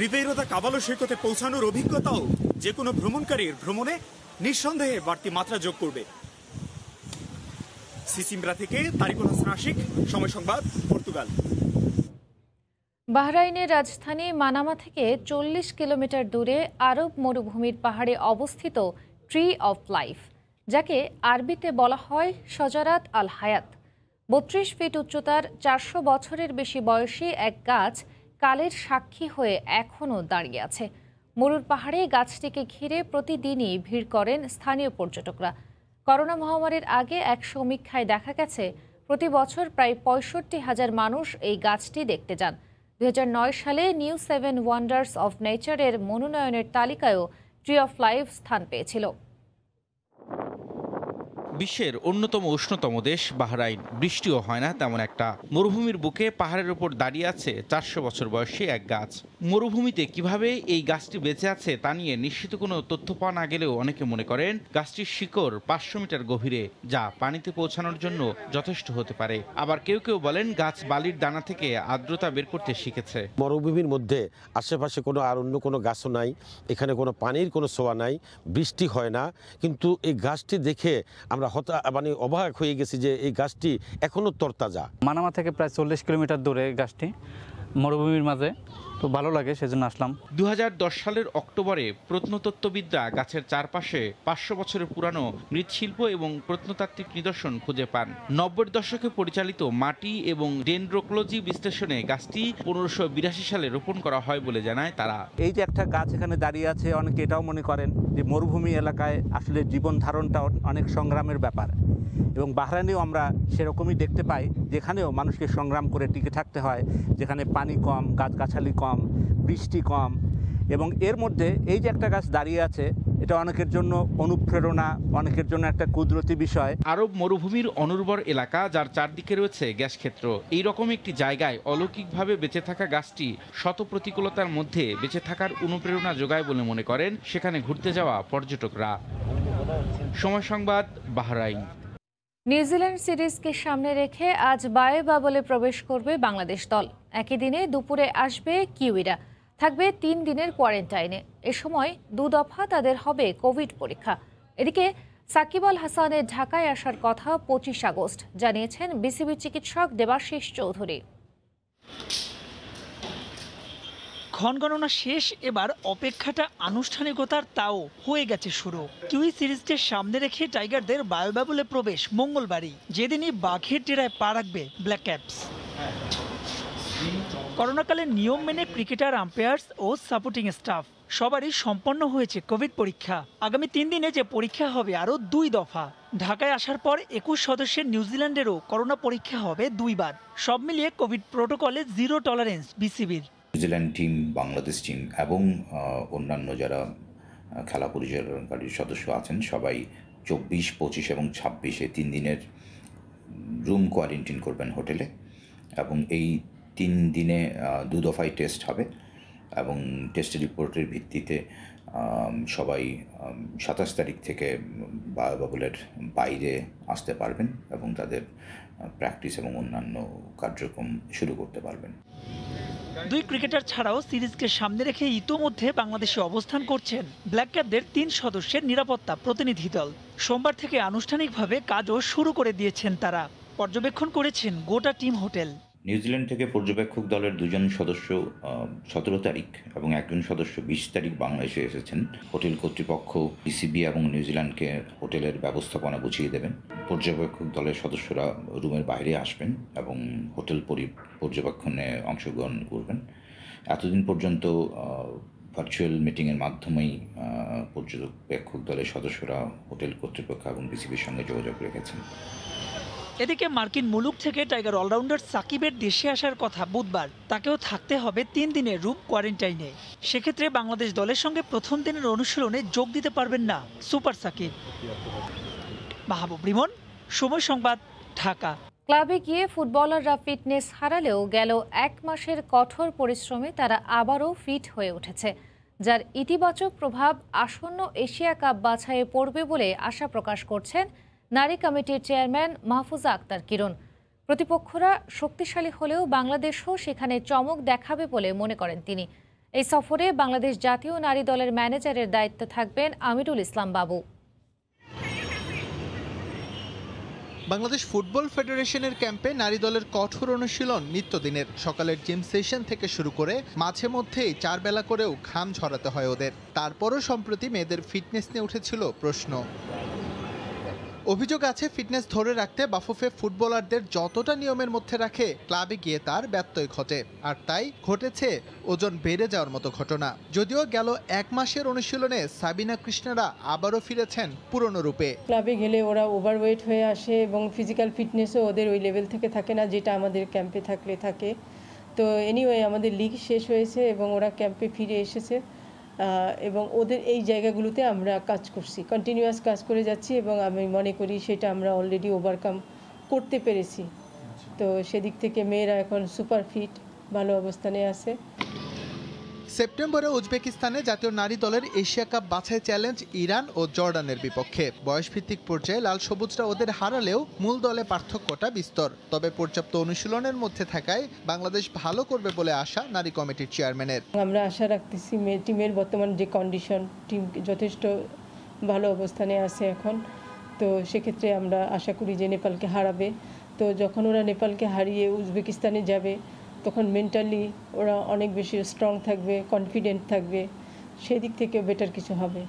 রিভেইরো দো কাভালো সৈকতে পৌঁছানোর অভিজ্ঞতাও যে কোনো ভ্রমণকারীর ভ্রমণে নিঃসন্দেহে বাড়তি মাত্রা যোগ করবে। সিসিমব্রা থেকে তারিকুল হাসান আশিক, সময় সংবাদ, পর্তুগাল। বাহরাইনের রাজধানী মানামা থেকে 40 কিলোমিটার দূরে আরব মরুভূমির পাহাড়ে অবস্থিত ট্রি অফ লাইফ, যাকে আরবিতে বলা হয় শজারাত আল হায়াত। 32 ফিট উচ্চতার 400 বছরের বেশি বয়সী এক গাছ কালের সাক্ষী হয়ে এখনও দাঁড়িয়ে আছে। মরুর পাহাড়ে গাছটিকে ঘিরে প্রতিদিনই ভিড় করেন স্থানীয় পর্যটকরা। করোনা মহামারীর আগে এক সমীক্ষায় দেখা গেছে প্রতি বছর প্রায় 65,000 মানুষ এই গাছটি দেখতে যান। 2009 সালে নিউ 7 ওয়ান্ডার্স অফ নেচারের মনোনয়নের তালিকায়ও ট্রি অফ লাইফ স্থান পেয়েছিল। বিশ্বের অন্যতম উষ্ণতম দেশ বাহরাইন, বৃষ্টিও হয় না তেমন একটা। মরুভূমির বুকে পাহাড়ের উপর দাঁড়িয়ে আছে 400 বছর বয়সী এক গাছ। মরুভূমিতে কিভাবে এই গাছটি বেঁচে আছে তা নিয়ে নিশ্চিত কোনো তথ্য পাওয়া না গেলেও অনেকে মনে করেন গাছটির শিকড় 500 মিটার গভীরে, যা পানিতে পৌঁছানোর জন্য যথেষ্ট হতে পারে। আবার কেউ কেউ বলেন গাছ বালির দানা থেকে আর্দ্রতা বের করতে শিখেছে। মরুভূমির মধ্যে আশেপাশে কোনো আর অন্য কোনো গাছও নাই, এখানে কোনো পানির কোনো ছোঁয়া নাই, বৃষ্টি হয় না, কিন্তু এই গাছটি দেখে আমরা অবাক হয়ে গেছি যে এই গাছটি এখনো তরতাজা। মানামা থেকে প্রায় 40 কিলোমিটার দূরে গাছটি, মরুভূমির মাঝে, তো ভালো লাগে, সেজন্য আসলাম। 2010 সালের অক্টোবরে প্রত্নতত্ত্ববিদরা গাছের চারপাশে 500 বছরের পুরানো মৃৎশিল্প এবং প্রত্নতাত্ত্বিক নিদর্শন খুঁজে পান। 90-এর দশকে পরিচালিত মাটি এবং ডেনড্রোকোলজি বিশ্লেষণে গাছটি 1582 সালে রোপণ করা হয় বলে জানায় তারা। এই যে একটা গাছ এখানে দাঁড়িয়ে আছে, অনেকে এটাও মনে করেন যে মরুভূমি এলাকায় আসলে জীবন ধারণটা অনেক সংগ্রামের ব্যাপার, এবং বাহরাইনেও আমরা সেরকমই দেখতে পাই, যেখানেও মানুষকে সংগ্রাম করে টিকে থাকতে হয়, যেখানে পানি কম, গাছগাছালি কম, বৃষ্টি কম, এবং এর মধ্যে এই যে একটা গাছ দাঁড়িয়ে আছে, এটা অনেকের জন্য অনুপ্রেরণা, অনেকের জন্য একটা কুদরতি বিষয়। আরব মরুভূমির অনুর্বর এলাকা, যার চারদিকে রয়েছে গ্যাস ক্ষেত্র, এইরকম একটি জায়গায় অলৌকিকভাবে বেঁচে থাকা গাছটি শত প্রতিকূলতার মধ্যে বেঁচে থাকার অনুপ্রেরণা যোগায় বলে মনে করেন সেখানে ঘুরতে যাওয়া পর্যটকরা। সময় সংবাদ, বাহরাইন। নিউজিল্যান্ড সিরিজকে সামনে রেখে আজ বায়ে বাবলে প্রবেশ করবে বাংলাদেশ দল। একই দিনে দুপুরে আসবে কিউইরা, থাকবে 3 দিনের কোয়ারেন্টাইনে। এ সময় 2 দফা তাদের হবে কোভিড পরীক্ষা। এদিকে সাকিব আল হাসানের ঢাকায় আসার কথা 25 আগস্ট, জানিয়েছেন বিসিবি চিকিৎসক দেবাশিস চৌধুরী। ক্ষণগণনা শেষ, এবার অপেক্ষাটা আনুষ্ঠানিকতার, তাও হয়ে গেছে শুরু। কিউই সিরিজকে সামনে রেখে টাইগারদের বায়োবাবলে প্রবেশ মঙ্গলবারই, যেদিনই বাঘের ডেরায় পা রাখবে ব্ল্যাক ক্যাপস। করোনাকালে নিয়ম মেনে ক্রিকেটার, আম্পায়ার্স ও সাপোর্টিং স্টাফ সবারই সম্পন্ন হয়েছে কোভিড পরীক্ষা। আগামী 3 দিনে যে পরীক্ষা হবে আরও 2 দফা। ঢাকায় আসার পর 21 সদস্যের নিউজিল্যান্ডেরও করোনা পরীক্ষা হবে 2 বার। সব মিলিয়ে কোভিড প্রোটোকলে 0 টলারেন্স বিসিবির। নিউজিল্যান্ড টিম, বাংলাদেশ টিম এবং অন্যান্য যারা খেলা পরিচালনাকারীর সদস্য আছেন সবাই 24, 25 এবং 26 3 দিনের রুম কোয়ারেন্টাইন করবেন হোটেলে, এবং এই 3 দিনে 2 দফায় টেস্ট হবে, এবং টেস্ট রিপোর্টের ভিত্তিতে সবাই 27 তারিখ থেকে বায়োবাবলের বাইরে আসতে পারবেন এবং তাদের প্র্যাকটিস এবং অন্যান্য কার্যক্রম শুরু করতে পারবেন। দুই ক্রিকেটার ছাড়াও সিরিজকে সামনে রেখে ইতোমধ্যে বাংলাদেশে অবস্থান করছেন ব্ল্যাক ক্যাপদের 3 সদস্যের নিরাপত্তা প্রতিনিধি দল। সোমবার থেকে আনুষ্ঠানিকভাবে কাজও শুরু করে দিয়েছেন তারা। পর্যবেক্ষণ করেছেন গোটা টিম হোটেল। নিউজিল্যান্ড থেকে পর্যবেক্ষক দলের 2 জন সদস্য 17 তারিখ এবং 1 জন সদস্য 20 তারিখ বাংলাদেশে এসেছেন। হোটেল কর্তৃপক্ষ বিসিবি এবং নিউজিল্যান্ডকে হোটেলের ব্যবস্থাপনা বুঝিয়ে দেবেন। পর্যবেক্ষক দলের সদস্যরা রুমের বাইরে আসবেন এবং হোটেল পর্যবেক্ষণে অংশগ্রহণ করবেন। এতদিন পর্যন্ত ভার্চুয়াল মিটিংয়ের মাধ্যমেই পর্যবেক্ষক দলের সদস্যরা হোটেল কর্তৃপক্ষ এবং বিসিবির সঙ্গে যোগাযোগ রেখেছেন। এদিকে মার্কিন মুলুক থেকে টাইগার অলরাউন্ডার সাকিবের দেশে আসার কথা বুধবার। তাকেও থাকতে হবে 3 দিনের রুম কোয়ারেন্টাইনে। সেক্ষেত্রে বাংলাদেশ দলের সঙ্গে প্রথম দিনের অনুশীলনে যোগ দিতে পারবেন না সুপার সাকিব। মাহবুব রিমন, সময় সংবাদ, ঢাকা। ক্লাবে গিয়ে ফুটবলাররা ফিটনেস হারালেও গেল 1 মাসের কঠোর পরিশ্রমে তারা আবারও ফিট হয়ে উঠেছে, যার ইতিবাচক প্রভাব আসন্ন এশিয়া কাপ বাছাইয়ে পড়বে বলে আশা প্রকাশ করছেন নারী কমিটির চেয়ারম্যান মাহফুজা আক্তার কিরণ। প্রতিপক্ষরা শক্তিশালী হলেও বাংলাদেশও সেখানে চমক দেখাবে বলে মনে করেন তিনি। এই সফরে বাংলাদেশ জাতীয় নারী দলের ম্যানেজারের দায়িত্বে থাকবেন আমিরুল ইসলাম বাবু। বাংলাদেশ ফুটবল ফেডারেশনের ক্যাম্পে নারী দলের কঠোর অনুশীলন নিত্যদিনের। সকালের জিম সেশন থেকে শুরু করে মাঝে মধ্যেই 4 বেলা করেও ঘাম ঝরাতে হয় ওদের। তারপরও সম্প্রতি মেয়েদের ফিটনেস নিয়ে উঠেছিল প্রশ্ন। অভিযোগ আছে ফিটনেস ধরে রাখতে বাফুফে ফুটবলারদের যতটা নিয়মের মধ্যে রাখে ক্লাবে গিয়ে তার ব্যত্যয় ঘটে, আর তাই ঘটেছে ওজন বেড়ে যাওয়ার মতো ঘটনা। যদিও গেল 1 মাসের অনুশীলনে সাবিনা কৃষ্ণারা আবারও ফিরেছেন পুরনো রূপে। ক্লাবে গেলে ওরা ওভারওয়েট হয়ে আসে এবং ফিজিক্যাল ফিটনেসও ওদের ওই লেভেল থেকে থাকে না যেটা আমাদের ক্যাম্পে থাকলে থাকে। তো এনিওয়ে আমাদের লিগ শেষ হয়েছে এবং ওরা ক্যাম্পে ফিরে এসেছে এবং ওদের এই জায়গাগুলোতে আমরা কাজ করছি, কন্টিনিউয়াস কাজ করে যাচ্ছি এবং আমি মনে করি সেটা আমরা অলরেডি ওভারকাম করতে পেরেছি। তো সেদিক থেকে মেয়েরা এখন সুপার ফিট, ভালো অবস্থানে আছে। সেপ্টেম্বরে উজবেকিস্তানে জাতীয় নারী দলের এশিয়া কাপ বাছাই চ্যালেঞ্জ ইরান ও জর্ডানের বিপক্ষে। বয়সভিত্তিক পর্যায়ে লাল সবুজরা ওদের হারালেও মূল দলে পার্থক্যটা বিস্তর। তবে পর্যাপ্ত অনুশীলনের মধ্যে থাকায় বাংলাদেশ ভালো করবে বলে আশা নারী কমিটির চেয়ারম্যানের। আমরা আশা রাখতেছি টিমের বর্তমান যে কন্ডিশন, টিম যথেষ্ট ভালো অবস্থানে আছে এখন। তো সেক্ষেত্রে আমরা আশা করি যে নেপালকে হারাবে। তো যখন ওরা নেপালকে হারিয়ে উজবেকিস্তানে যাবে তখন মেন্টালি ওরা অনেক বেশি স্ট্রং থাকবে, কনফিডেন্ট থাকবে, সেদিক থেকে বেটার কিছু হবে।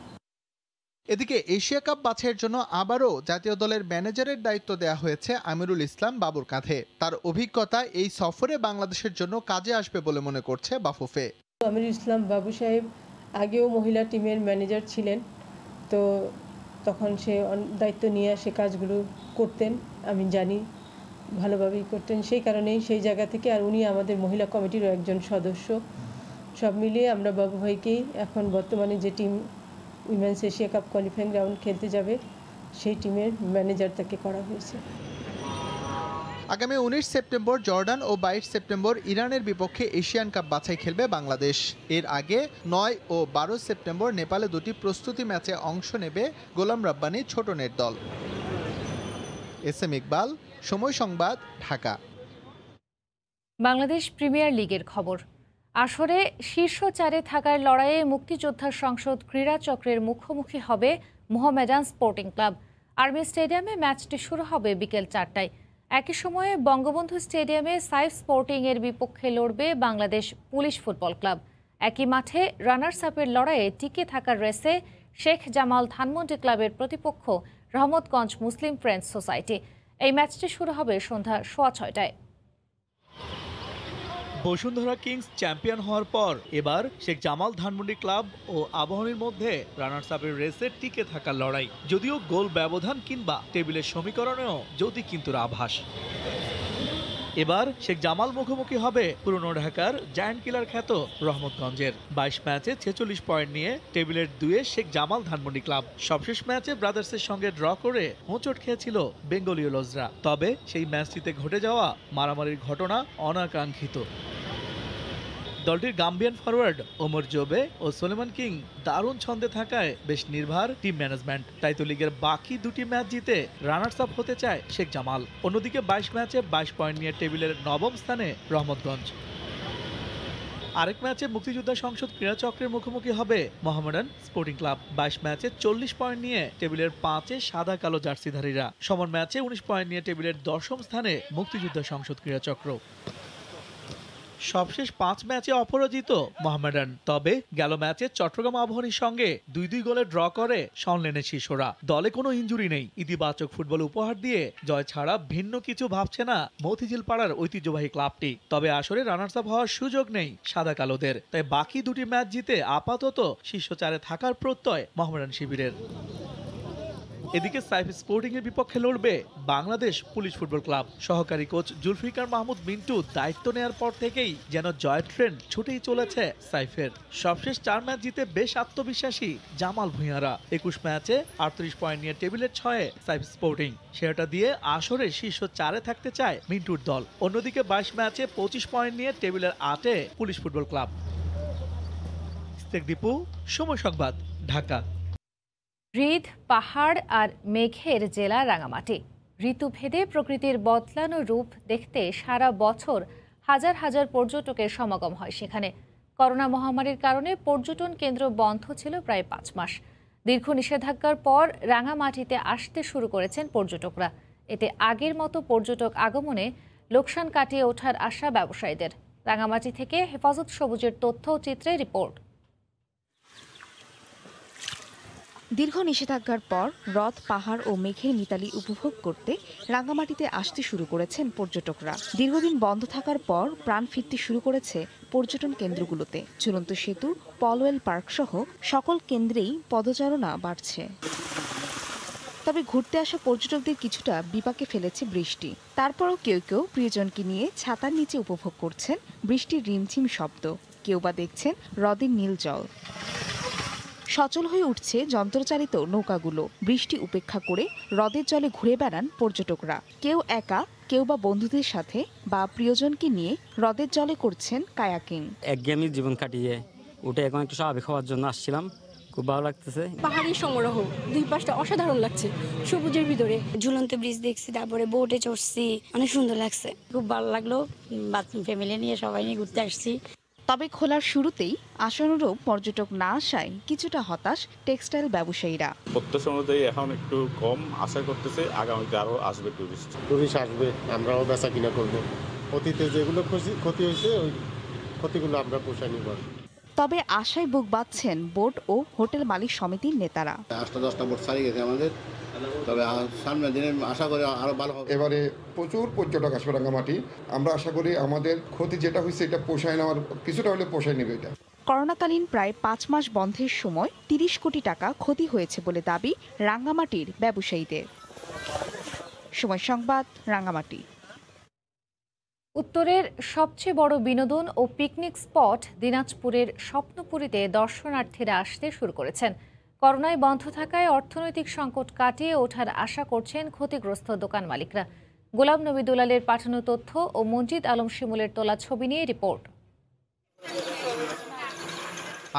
এদিকে এশিয়া কাপ বাছাইয়ের জন্য আবারও জাতীয় দলের ম্যানেজারের দায়িত্ব দেওয়া হয়েছে আমিরুল ইসলাম বাবুর কাঁধে। তার অভিজ্ঞতা এই সফরে বাংলাদেশের জন্য কাজে আসবে বলে মনে করছে বাফুফে। আমিরুল ইসলাম বাবু সাহেব আগেও মহিলা টিমের ম্যানেজার ছিলেন, তো তখন সে দায়িত্ব নিয়ে সে কাজগুলো করতেন, আমি জানি ভালোভাবেই করতেন। সেই কারণেই সেই জায়গা থেকে, আর উনি আমাদের মহিলা কমিটিরও একজন সদস্য। সব মিলিয়ে আমরা বাবু ভাইকেই এখন বর্তমানে যে team women's Asia cup qualifying round খেলতে যাবে সেই টিমের ম্যানেজার তাকে করা হয়েছে। আগামী 19 সেপ্টেম্বর জর্ডান ও 22 সেপ্টেম্বর ইরানের বিপক্ষে এশিয়ান কাপ বাছাই খেলবে বাংলাদেশ। এর আগে 9 ও 12 সেপ্টেম্বর নেপালে 2টি প্রস্তুতি ম্যাচে অংশ নেবে গোলাম রাব্বানি ছোটনের দল। এস.এম. ইকবাল, সময় সংবাদ, ঢাকা। বাংলাদেশ প্রিমিয়ার লিগের খবর। আসরে শীর্ষ 4-এ থাকার লড়াইয়ে মুক্তিযোদ্ধা সংসদ ক্রীড়া চক্রের মুখোমুখি হবে মোহামেডান স্পোর্টিং ক্লাব। আর্মি স্টেডিয়ামে ম্যাচটি শুরু হবে বিকেল 4টায়। একই সময়ে বঙ্গবন্ধু স্টেডিয়ামে সাইফ স্পোর্টিং এর বিপক্ষে লড়বে বাংলাদেশ পুলিশ ফুটবল ক্লাব। একই মাঠে রানার্স আপের লড়াইয়ে টিকে থাকার রেসে শেখ জামাল ধানমন্ডি ক্লাবের প্রতিপক্ষ রহমতগঞ্জ মুসলিম ফ্রেন্ডস সোসাইটি। এই ম্যাচটি শুরু হবে সন্ধ্যা 6:30টায়। বসুন্ধরা কিংস চ্যাম্পিয়ন হওয়ার পর এবার শেখ জামাল ধানমন্ডি ক্লাব ও আবাহনীর মধ্যে রানার্স আপের রেসে টিকে থাকার লড়াই। যদিও গোল ব্যবধান কিংবা টেবিলের সমীকরণেও যদি কিন্তু আভাস। এবার শেখ জামাল মুখোমুখি হবে পুরনো ঢাকার জায়ান্ট কিলার খ্যাত রহমতগঞ্জের। 22 ম্যাচে 46 পয়েন্ট নিয়ে টেবিলের 2-এ শেখ জামাল ধানমন্ডি ক্লাব। সবশেষ ম্যাচে ব্রাদার্সের সঙ্গে ড্র করে হোঁচট খেয়েছিল বেঙ্গলীয় লজরা। তবে সেই ম্যাচটিতে ঘটে যাওয়া মারামারির ঘটনা অনাকাঙ্ক্ষিত। দলটির গাম্বিয়ান ফরওয়ার্ড ওমর জোবে ও সোলেমান কিং দারুণ ছন্দে থাকায় বেশ নির্ভার টিম ম্যানেজমেন্ট। তাই তো লিগের বাকি 2টি ম্যাচ জিতে রানার্স আপ হতে চায় শেখ জামাল। অন্যদিকে 22 ম্যাচে 22 পয়েন্ট নিয়ে টেবিলের 9ম স্থানে রহমতগঞ্জ। আরেক ম্যাচে মুক্তিযোদ্ধা সংসদ ক্রীড়া চক্রের মুখোমুখি হবে মোহামেডান স্পোর্টিং ক্লাব। 22 ম্যাচে 40 পয়েন্ট নিয়ে টেবিলের 5-এ সাদা কালো জার্সিধারীরা। সমান ম্যাচে 19 পয়েন্ট নিয়ে টেবিলের 10ম স্থানে মুক্তিযোদ্ধা সংসদ ক্রীড়া চক্র। সবশেষ 5 ম্যাচে অপরাজিত মোহামেডান। তবে গেল ম্যাচে চট্টগ্রাম আবাহনীর সঙ্গে 2-2 গোলে ড্র করে সনলেনে শিশুরা। দলে কোনো ইনজুরি নেই। ইতিবাচক ফুটবল উপহার দিয়ে জয় ছাড়া ভিন্ন কিছু ভাবছে না মতিঝিল পাড়ার ঐতিহ্যবাহী ক্লাবটি। তবে আসরে রানার্স আপ হওয়ার সুযোগ নেই সাদা কালোদের। তাই বাকি 2টি ম্যাচ জিতে আপাতত শীর্ষ 4-এ থাকার প্রত্যয় মোহামেডান শিবিরের। এদিকে সাইফ স্পোর্টিং এর বিপক্ষে লড়বে বাংলাদেশ পুলিশ ফুটবল ক্লাব। সহকারী কোচ জুলফিকার মাহমুদ মিন্টু দায়িত্ব নেয়ার পর থেকেই যেন জয়ের ট্রেন্ড ছুটেই চলেছে সাইফের। সবশেষ 4 ম্যাচ জিতে বেশ আত্মবিশ্বাসী জামাল ভুঁইয়ারা। 21 ম্যাচে 38 পয়েন্ট নিয়ে টেবিলের 6-এ সাইফ স্পোর্টিং। সেটা দিয়ে আসরে শীর্ষ 4-এ থাকতে চায় মিন্টুর দল। অন্যদিকে 22 ম্যাচে 25 পয়েন্ট নিয়ে টেবিলের 8-এ পুলিশ ফুটবল ক্লাব। দীপু, সময় সংবাদ, ঢাকা। হ্রদ, পাহাড় আর মেঘের জেলা রাঙামাটি। ঋতুভেদে প্রকৃতির বদলানো রূপ দেখতে সারা বছর হাজার হাজার পর্যটকের সমাগম হয় সেখানে। করোনা মহামারীর কারণে পর্যটন কেন্দ্র বন্ধ ছিল প্রায় 5 মাস। দীর্ঘ নিষেধাজ্ঞার পর রাঙামাটিতে আসতে শুরু করেছেন পর্যটকরা। এতে আগের মতো পর্যটক আগমনে লোকসান কাটিয়ে ওঠার আশা ব্যবসায়ীদের। রাঙামাটি থেকে হেফাজত সবুজের তথ্য ও চিত্রে রিপোর্ট। দীর্ঘ নিষেধাজ্ঞার পর হ্রদ, পাহাড় ও মেঘের মিতালি উপভোগ করতে রাঙামাটিতে আসতে শুরু করেছেন পর্যটকরা। দীর্ঘদিন বন্ধ থাকার পর প্রাণ ফিরতে শুরু করেছে পর্যটন কেন্দ্রগুলোতে। ঝুলন্ত সেতু, পলওয়েল পার্ক সহ সকল কেন্দ্রেই পদচারণা বাড়ছে। তবে ঘুরতে আসা পর্যটকদের কিছুটা বিপাকে ফেলেছে বৃষ্টি। তারপরও কেউ কেউ প্রিয়জনকে নিয়ে ছাতার নিচে উপভোগ করছেন বৃষ্টির রিমঝিম শব্দ। কেউ বা দেখছেন হ্রদের নীল জল। সচল হয়ে উঠছে যন্ত্রচালিত নৌকাগুলো। বৃষ্টি উপেক্ষা করে হ্রদের জলে ঘুরে বেড়ান পর্যটকরা। কেউ একা, কেউ বা বন্ধুদের সাথে বা প্রিয়জনকে নিয়ে হ্রদের জলে করছেন কায়াকিং। একঘেয়েমি জীবন কাটিয়ে উঠে এখন একটু স্বাভাবিক হওয়ার জন্য আসছিলাম। খুব ভালো লাগতেছে। পাহাড়ি সমারোহ, দুই পাশটা অসাধারণ লাগছে। সবুজের ভিতরে ঝুলন্ত ব্রিজ দেখছি, তারপরে বোটে চড়ছি, অনেক সুন্দর লাগছে। খুব ভালো লাগলো। ফ্যামিলি নিয়ে সবাই নিয়ে ঘুরতে আসছি। তবে খোলার শুরুতেই আশানুরূপ পর্যটক না আসায় কিছুটা হতাশ টেক্সটাইল ব্যবসায়ীরা। প্রত্যাশা অনুযায়ী এখন একটু কম আশা করতেছে, আগামীতে আরো আসবে টুরিস্ট আসবে, আমরাও বেচা কিনা করবো। অতীতে যেগুলো ক্ষতি হয়েছে ওই ক্ষতিগুলো আমরা পোষায় নিব। তবে আশায় বুক বাঁধছেন বোট ও হোটেল মালিক সমিতির নেতারা। 8-10টা বোট ছাড়িয়ে গেছে আমাদের, তবে সামনের দিনে আশা করি আরো ভালো হবে। এবারে প্রচুর পর্যটক আসবে রাঙামাটি। আমরা আশা করি আমাদের ক্ষতি যেটা হয়েছে এটা পোষায় নেওয়ার কিছুটা হলে পোষায় নেবে। এটা করোনাকালীন প্রায় 5 মাস বন্ধের সময় 30 কোটি টাকা ক্ষতি হয়েছে বলে দাবি রাঙ্গামাটির ব্যবসায়ীদের। সময় সংবাদ, রাঙ্গামাটি। উত্তরের সবচেয়ে বড় বিনোদন ও পিকনিক স্পট দিনাজপুরের স্বপ্নপুরীতে দর্শনার্থীরা আসতে শুরু করেছেন। করোনায় বন্ধ থাকায় অর্থনৈতিক সংকট কাটিয়ে ওঠার আশা করছেন ক্ষতিগ্রস্ত দোকান মালিকরা। গোলাম নবী দুলালের পাঠানো তথ্য ও মনজিদ আলম শিমুলের তোলা ছবি নিয়ে রিপোর্ট।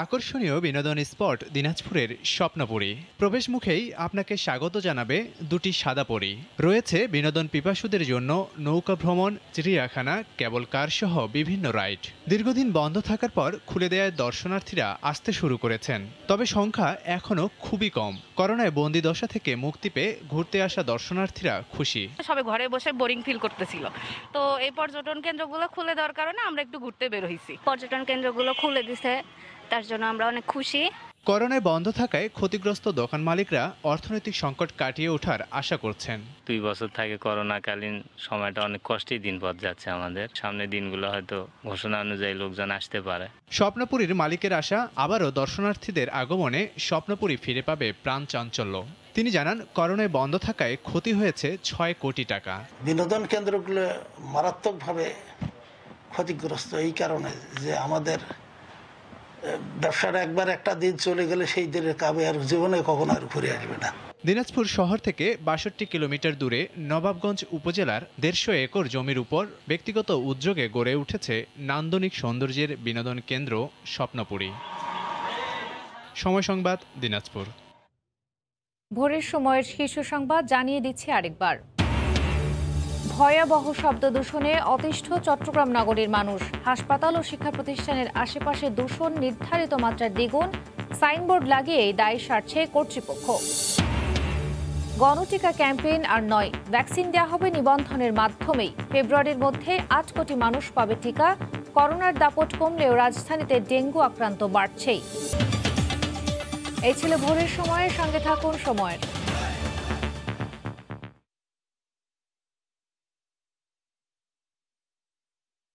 আকর্ষণীয় বিনোদন স্পট দিনাজপুরের স্বপ্নপুরী। প্রবেশ মুখেই আপনাকে স্বাগত জানাবে দুটি সাদা পরী। রয়েছে বিনোদন পিপাসুদের জন্য নৌকা ভ্রমণ, চিড়িয়াখানা, কেবল কার সহ বিভিন্ন রাইড। দীর্ঘদিন বন্ধ থাকার পর খুলে দেওয়ায় দর্শনার্থীরা আসতে শুরু করেছেন। তবে সংখ্যা এখনও খুবই কম। করোনায় বন্দি দশা থেকে মুক্তি পেয়ে ঘুরতে আসা দর্শনার্থীরা খুশি। সবাই ঘরে বসে বোরিং ফিল করতেছিল, তো এই পর্যটন কেন্দ্রগুলো খুলে দেওয়ার কারণে আমরা একটু ঘুরতে বের হইছি। পর্যটন কেন্দ্রগুলো খুলে দিছে, তার জন্য আমরা অনেক খুশি। করোনায় বন্ধ থাকায় ক্ষতিগ্রস্ত দোকান মালিকরা অর্থনৈতিক সংকট কাটিয়ে ওঠার আশা করছেন। 2 বছর থেকে করোনাকালীন সময়টা অনেক কষ্টেই দিন পথ যাচ্ছে আমাদের। সামনের দিনগুলো হয়তো ঘোষণা অনুযায়ী লোকজন আসতে পারে। স্বপ্নপুরীর মালিকের আশা আবারও দর্শনার্থীদের আগমনে স্বপ্নপুরী ফিরে পাবে প্রাণ চাঞ্চল্য। তিনি জানান, করোনায় বন্ধ থাকায় ক্ষতি হয়েছে 6 কোটি টাকা। বিনোদন কেন্দ্রগুলো মারাত্মকভাবে ক্ষতিগ্রস্ত এই কারণে যে আমাদের ব্যবসাটা একবার একটা দিন চলে গেলে সেই দিনের কাবে আর জীবনে কখনো আর ঘুরে আসবে না। দিনাজপুর শহর থেকে 62 কিলোমিটার দূরে নবাবগঞ্জ উপজেলার 150 একর জমির উপর ব্যক্তিগত উদ্যোগে গড়ে উঠেছে নান্দনিক সৌন্দর্যের বিনোদন কেন্দ্র স্বপ্নপুরী। সময় সংবাদ, দিনাজপুর। ভোরের সময়ের শীর্ষ সংবাদ জানিয়ে দিচ্ছে আরেকবার। ভয়াবহ শব্দ দূষণে অতিষ্ঠ চট্টগ্রাম নগরীর মানুষ। হাসপাতাল ও শিক্ষা প্রতিষ্ঠানের আশেপাশে দূষণ নির্ধারিত মাত্রার দ্বিগুণ, সাইনবোর্ড লাগিয়ে দায় সারছে কর্তৃপক্ষ। গণটিকা ক্যাম্পেইন আর নয়, ভ্যাকসিন দেওয়া হবে নিবন্ধনের মাধ্যমেই। ফেব্রুয়ারির মধ্যে 8 কোটি মানুষ পাবে টিকা। করোনার দাপট কমলেও রাজধানীতে ডেঙ্গু আক্রান্ত বাড়ছেই। এই ছিল ভোরের সময়ের সঙ্গে থাকুন সময়ের।